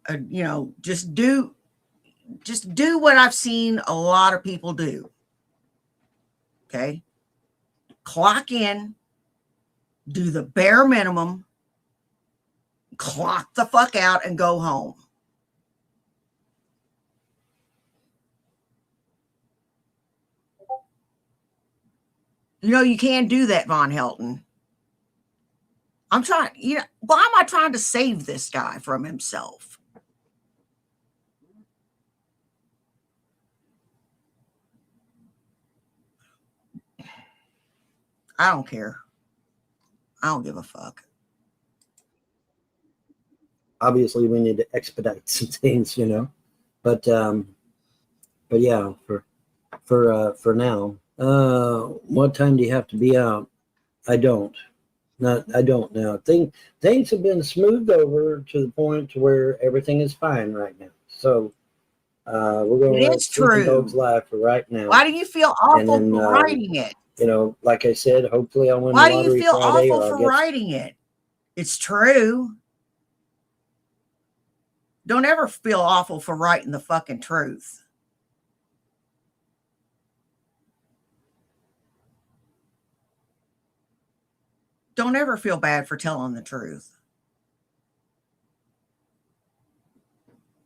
You know, just do what I've seen a lot of people do. Okay. Clock in, do the bare minimum, clock the fuck out, and go home. You know, you can't do that, Von Helton. I'm trying, you know, why am I trying to save this guy from himself? I don't care. I don't give a fuck. obviously we need to expedite some things, but yeah, for now. What time do you have to be out? I don't. I don't now. Things have been smoothed over to the point to where everything is fine right now. So we're going to It let is sleeping dogs true. lie for right now. Why do you feel And awful then, for writing it? Like I said, hopefully I'll win Why the do you lottery feel Friday, awful or I'll for get. writing it? It's true. Don't ever feel awful for writing the fucking truth. Don't ever feel bad for telling the truth.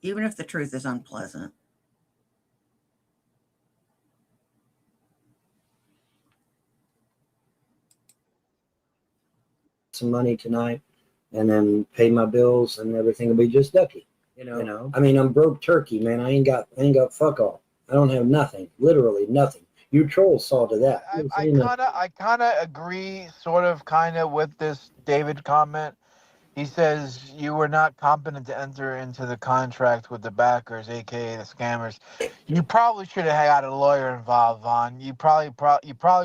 Even if the truth is unpleasant. Some money tonight, and then pay my bills, and everything will be just ducky. I mean, I'm broke turkey, man. I ain't got fuck all. I don't have nothing, literally nothing. You trolls saw to that. I kind of agree, sort of, kind of, with this David comment. He says you were not competent to enter into the contract with the backers, aka the scammers. You probably should have had a lawyer involved, Vaughn. You probably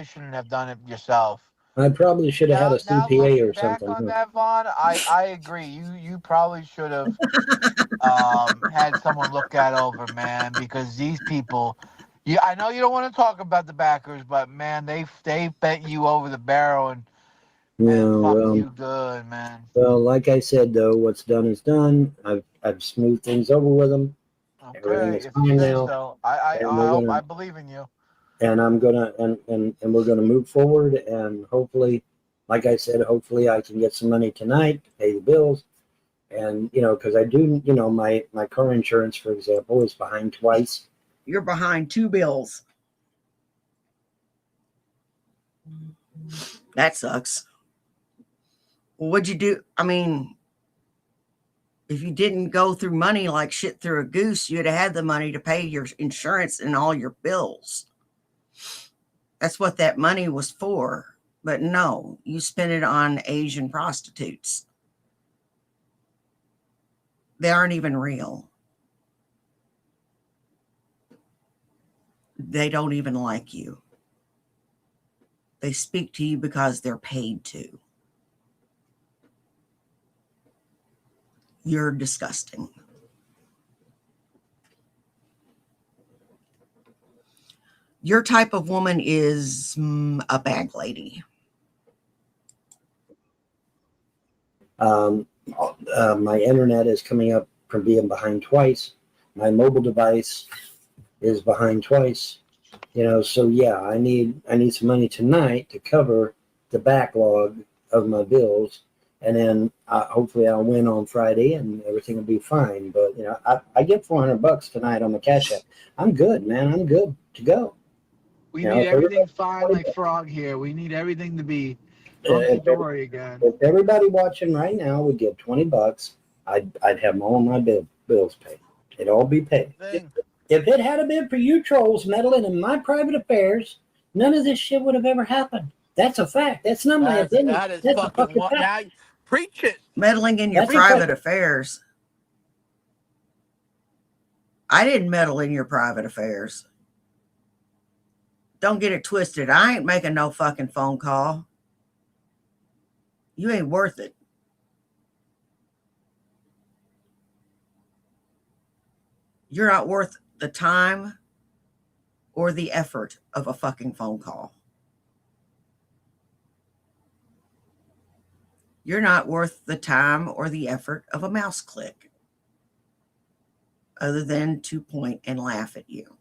shouldn't have done it yourself. I probably should have had a Now CPA looking or back something. on that, Vaughn, I agree. You probably should have had someone look that over, man, because these people. Yeah, I know you don't want to talk about the backers, but man, they bent you over the barrel and Yeah, fucked well, you good, man. well, like I said though, what's done is done. I've smoothed things over with them. Everything Okay, is if you fine say now, so. and we're I gonna believe in you. and I'm gonna and we're gonna move forward, and hopefully, like I said, hopefully I can get some money tonight to pay the bills, and because I do, my car insurance, for example, is behind twice. You're behind 2 bills. That sucks. Well, what'd you do? I mean, if you didn't go through money like shit through a goose, you'd have had the money to pay your insurance and all your bills. That's what that money was for. But no, you spent it on Asian prostitutes. They aren't even real. They don't even like you. They speak to you because they're paid to. You're disgusting. Your type of woman is a bag lady. My internet is coming up from being behind twice. My mobile device is behind twice. So yeah, I need some money tonight to cover the backlog of my bills, and then hopefully I'll win on Friday and everything will be fine. But I get $400 tonight on the Cash App. I'm good, man. I'm good to go. We need everything fine like Frog here. We need everything to be hunky-dory again. If everybody watching right now would give $20, I'd have all my bills paid. It'd all be paid. If it had been for you trolls meddling in my private affairs, none of this shit would have ever happened. That's a fact. That's not my opinion. That is That's a fucking fact. now preach it. Meddling in your private affairs. I didn't meddle in your private affairs. Don't get it twisted. I ain't making no fucking phone call. You ain't worth it. You're not worth the time or the effort of a fucking phone call. You're not worth the time or the effort of a mouse click, other than to point and laugh at you,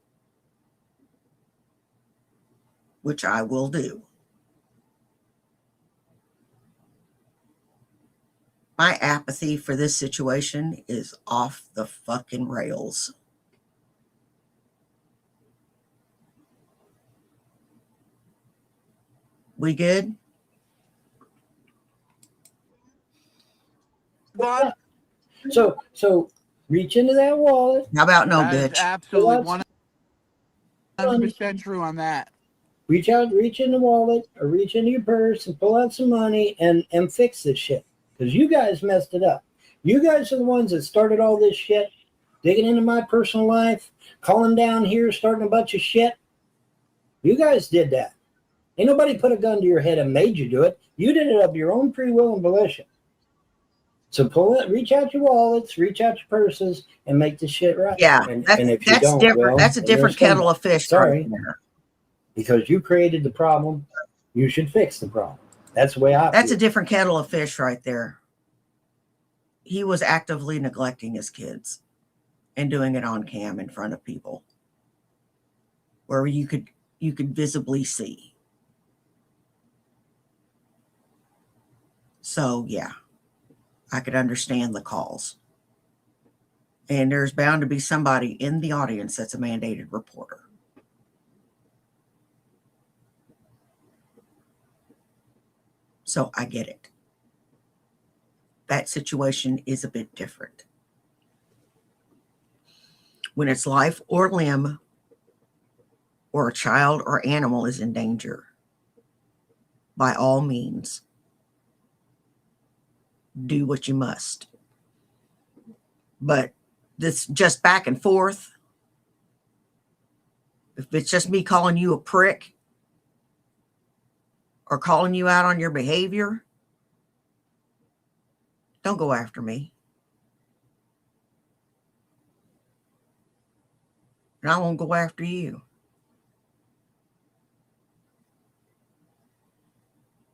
which I will do. My apathy for this situation is off the fucking rails. We good? So reach into that wallet. How about no, That is bitch? absolutely 100% true on that. Reach in the wallet or reach into your purse and pull out some money and fix this shit. Because you guys messed it up. You guys are the ones that started all this shit, digging into my personal life, calling down here, starting a bunch of shit. You guys did that. Ain't nobody put a gun to your head and made you do it. You did it of your own free will and volition. So pull it, reach out your wallets, reach out your purses, and make this shit right. Yeah, And that's if you that's don't, different. well, That's a then you're different kettle scumbag. of fish. Sorry, right there. because you created the problem, you should fix the problem. That's the way I That's feel. a different kettle of fish right there. He was actively neglecting his kids and doing it on cam in front of people where you could visibly see. So yeah, I could understand the calls. And there's bound to be somebody in the audience that's a mandated reporter. So I get it. That situation is a bit different. When it's life or limb, or a child or animal is in danger, by all means, do what you must. But this just back and forth, if it's just me calling you a prick or calling you out on your behavior, don't go after me. And I won't go after you.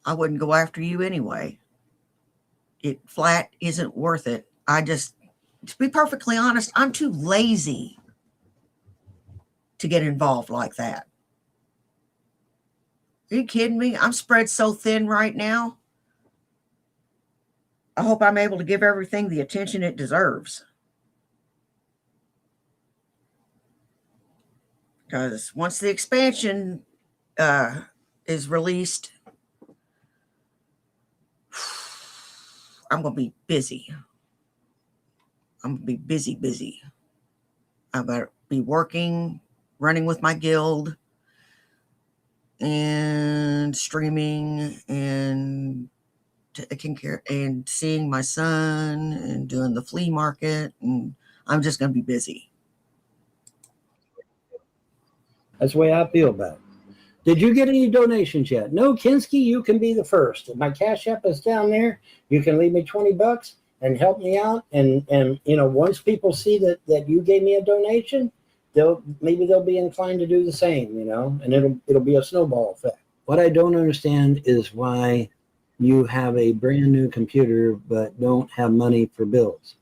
I wouldn't go after you anyway. It flat isn't worth it. To be perfectly honest, I'm too lazy to get involved like that. Are you kidding me? I'm spread so thin right now. I hope I'm able to give everything the attention it deserves. Because once the expansion is released, I'm going to be busy. I'm going to be busy. I'm going to be working, running with my guild, and streaming, and taking care, and seeing my son, and doing the flea market, and I'm just going to be busy. That's the way I feel about it. Did you get any donations yet? No, Kinski, you can be the first. My Cash App is down there. You can leave me $20 and help me out. And once people see that you gave me a donation, they'll be inclined to do the same, and it'll be a snowball effect. What I don't understand is why you have a brand new computer but don't have money for bills.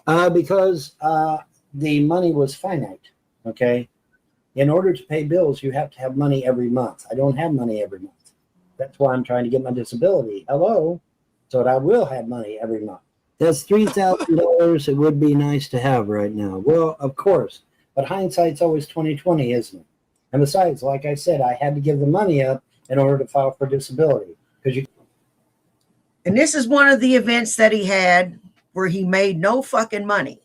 Because the money was finite, okay? In order to pay bills, you have to have money every month. I don't have money every month. That's why I'm trying to get my disability. Hello? So that I will have money every month. That's $3,000 it would be nice to have right now. Well, of course. But hindsight's always 20/20, isn't it? And besides, like I said, I had to give the money up in order to file for disability. And this is one of the events that he had where he made no fucking money.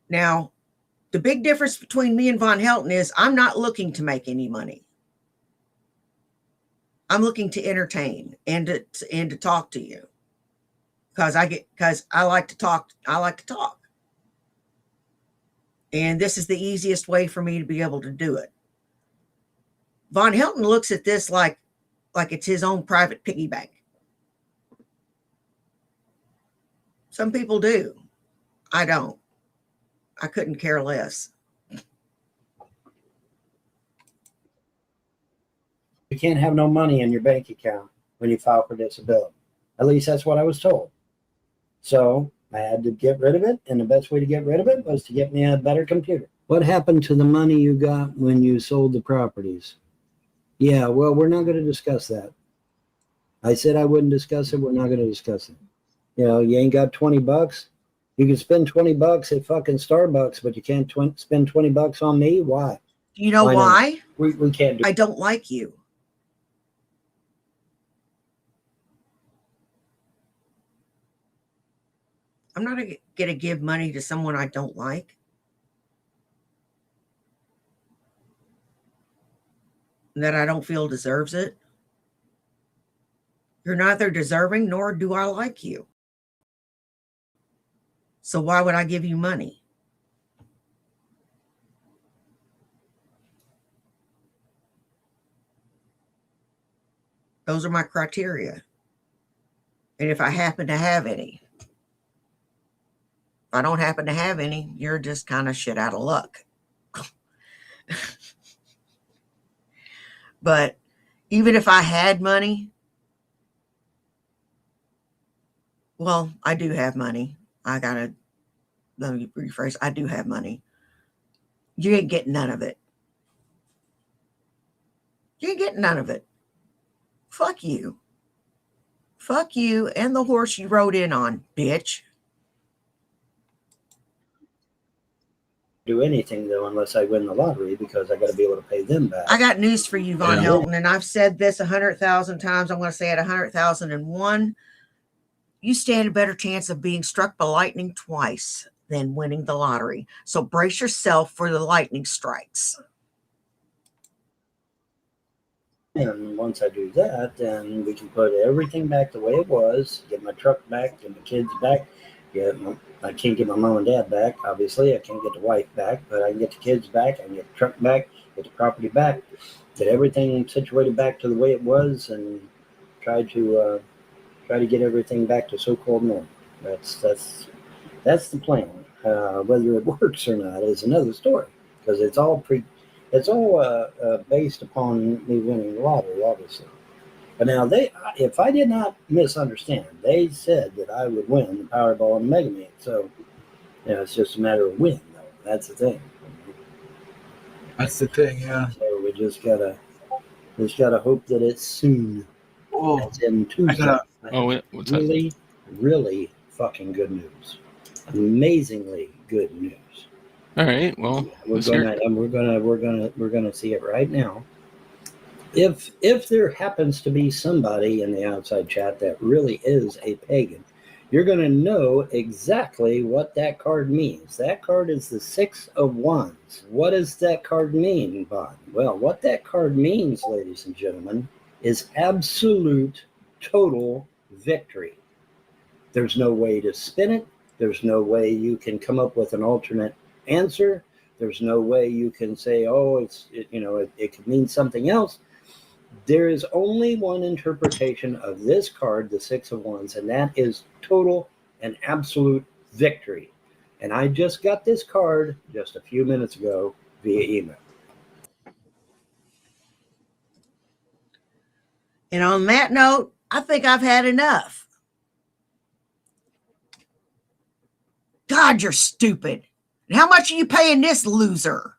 Now, the big difference between me and Von Helton is I'm not looking to make any money. I'm looking to entertain and to talk to you. Because I like to talk. I like to talk. And this is the easiest way for me to be able to do it. Von Helton looks at this like it's his own private piggy bank. Some people do. I don't. I couldn't care less. You can't have no money in your bank account when you file for disability. At least that's what I was told. So I had to get rid of it, and the best way to get rid of it was to get me a better computer. What happened to the money you got when you sold the properties? Yeah, well, we're not going to discuss that. I said I wouldn't discuss it. We're not going to discuss it. You ain't got $20. You can spend $20 at fucking Starbucks, but you can't spend $20 on me. Why? You know why? We can't do it. I don't like you. I'm not going to give money to someone I don't like. That I don't feel deserves it. You're neither deserving nor do I like you. So why would I give you money? Those are my criteria. And if I happen to have any, if I don't happen to have any, you're just kind of shit out of luck. But even if I had money, well, I do have money. Let me rephrase. I do have money. You ain't getting none of it. You ain't getting none of it. Fuck you. Fuck you and the horse you rode in on, bitch. Do anything though unless I win the lottery because I got to be able to pay them back. I got news for you, Von Yeah. Hilton, and I've said this 100,000 times. I'm going to say it 100,001. You stand a better chance of being struck by lightning twice than winning the lottery. So brace yourself for the lightning strikes. And once I do that, then we can put everything back the way it was, get my truck back, get my kids back. I can't get my mom and dad back, obviously. I can't get the wife back, but I can get the kids back. I can get the truck back, get the property back, get everything situated back to the way it was, and try to get everything back to so-called normal. That's the plan. Whether it works or not is another story, because it's all based upon me winning the lottery, obviously. But now if I did not misunderstand, they said that I would win the Powerball and Mega Man. So, it's just a matter of when, though. That's the thing. That's the thing, yeah. So we just gotta hope that it's soon. Oh, That's in Tuesday. What's that? Really, really fucking good news. Amazingly good news. All right. Well, We're gonna see it right now. If there happens to be somebody in the outside chat that really is a pagan, you're gonna know exactly what that card means. That card is the Six of Wands. What does that card mean, Bon? Well, what that card means, ladies and gentlemen, is absolute, total victory. There's no way to spin it. There's no way you can come up with an alternate answer. There's no way you can say, oh, it could mean something else. There is only one interpretation of this card, the Six of Wands, and that is total and absolute victory. And I just got this card just a few minutes ago via email. And on that note, I think I've had enough. God, you're stupid. And how much are you paying this loser?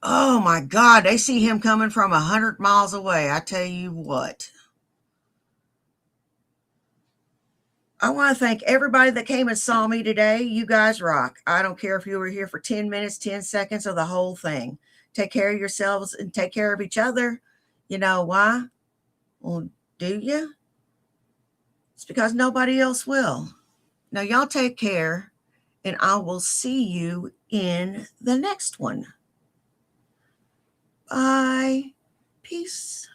Oh my God, they see him coming from 100 miles away. I tell you what. I want to thank everybody that came and saw me today. You guys rock. I don't care if you were here for 10 minutes, 10 seconds, or the whole thing. Take care of yourselves and take care of each other. You know why? Well, do you? It's because nobody else will. Now, y'all take care, and I will see you in the next one. Bye. Peace.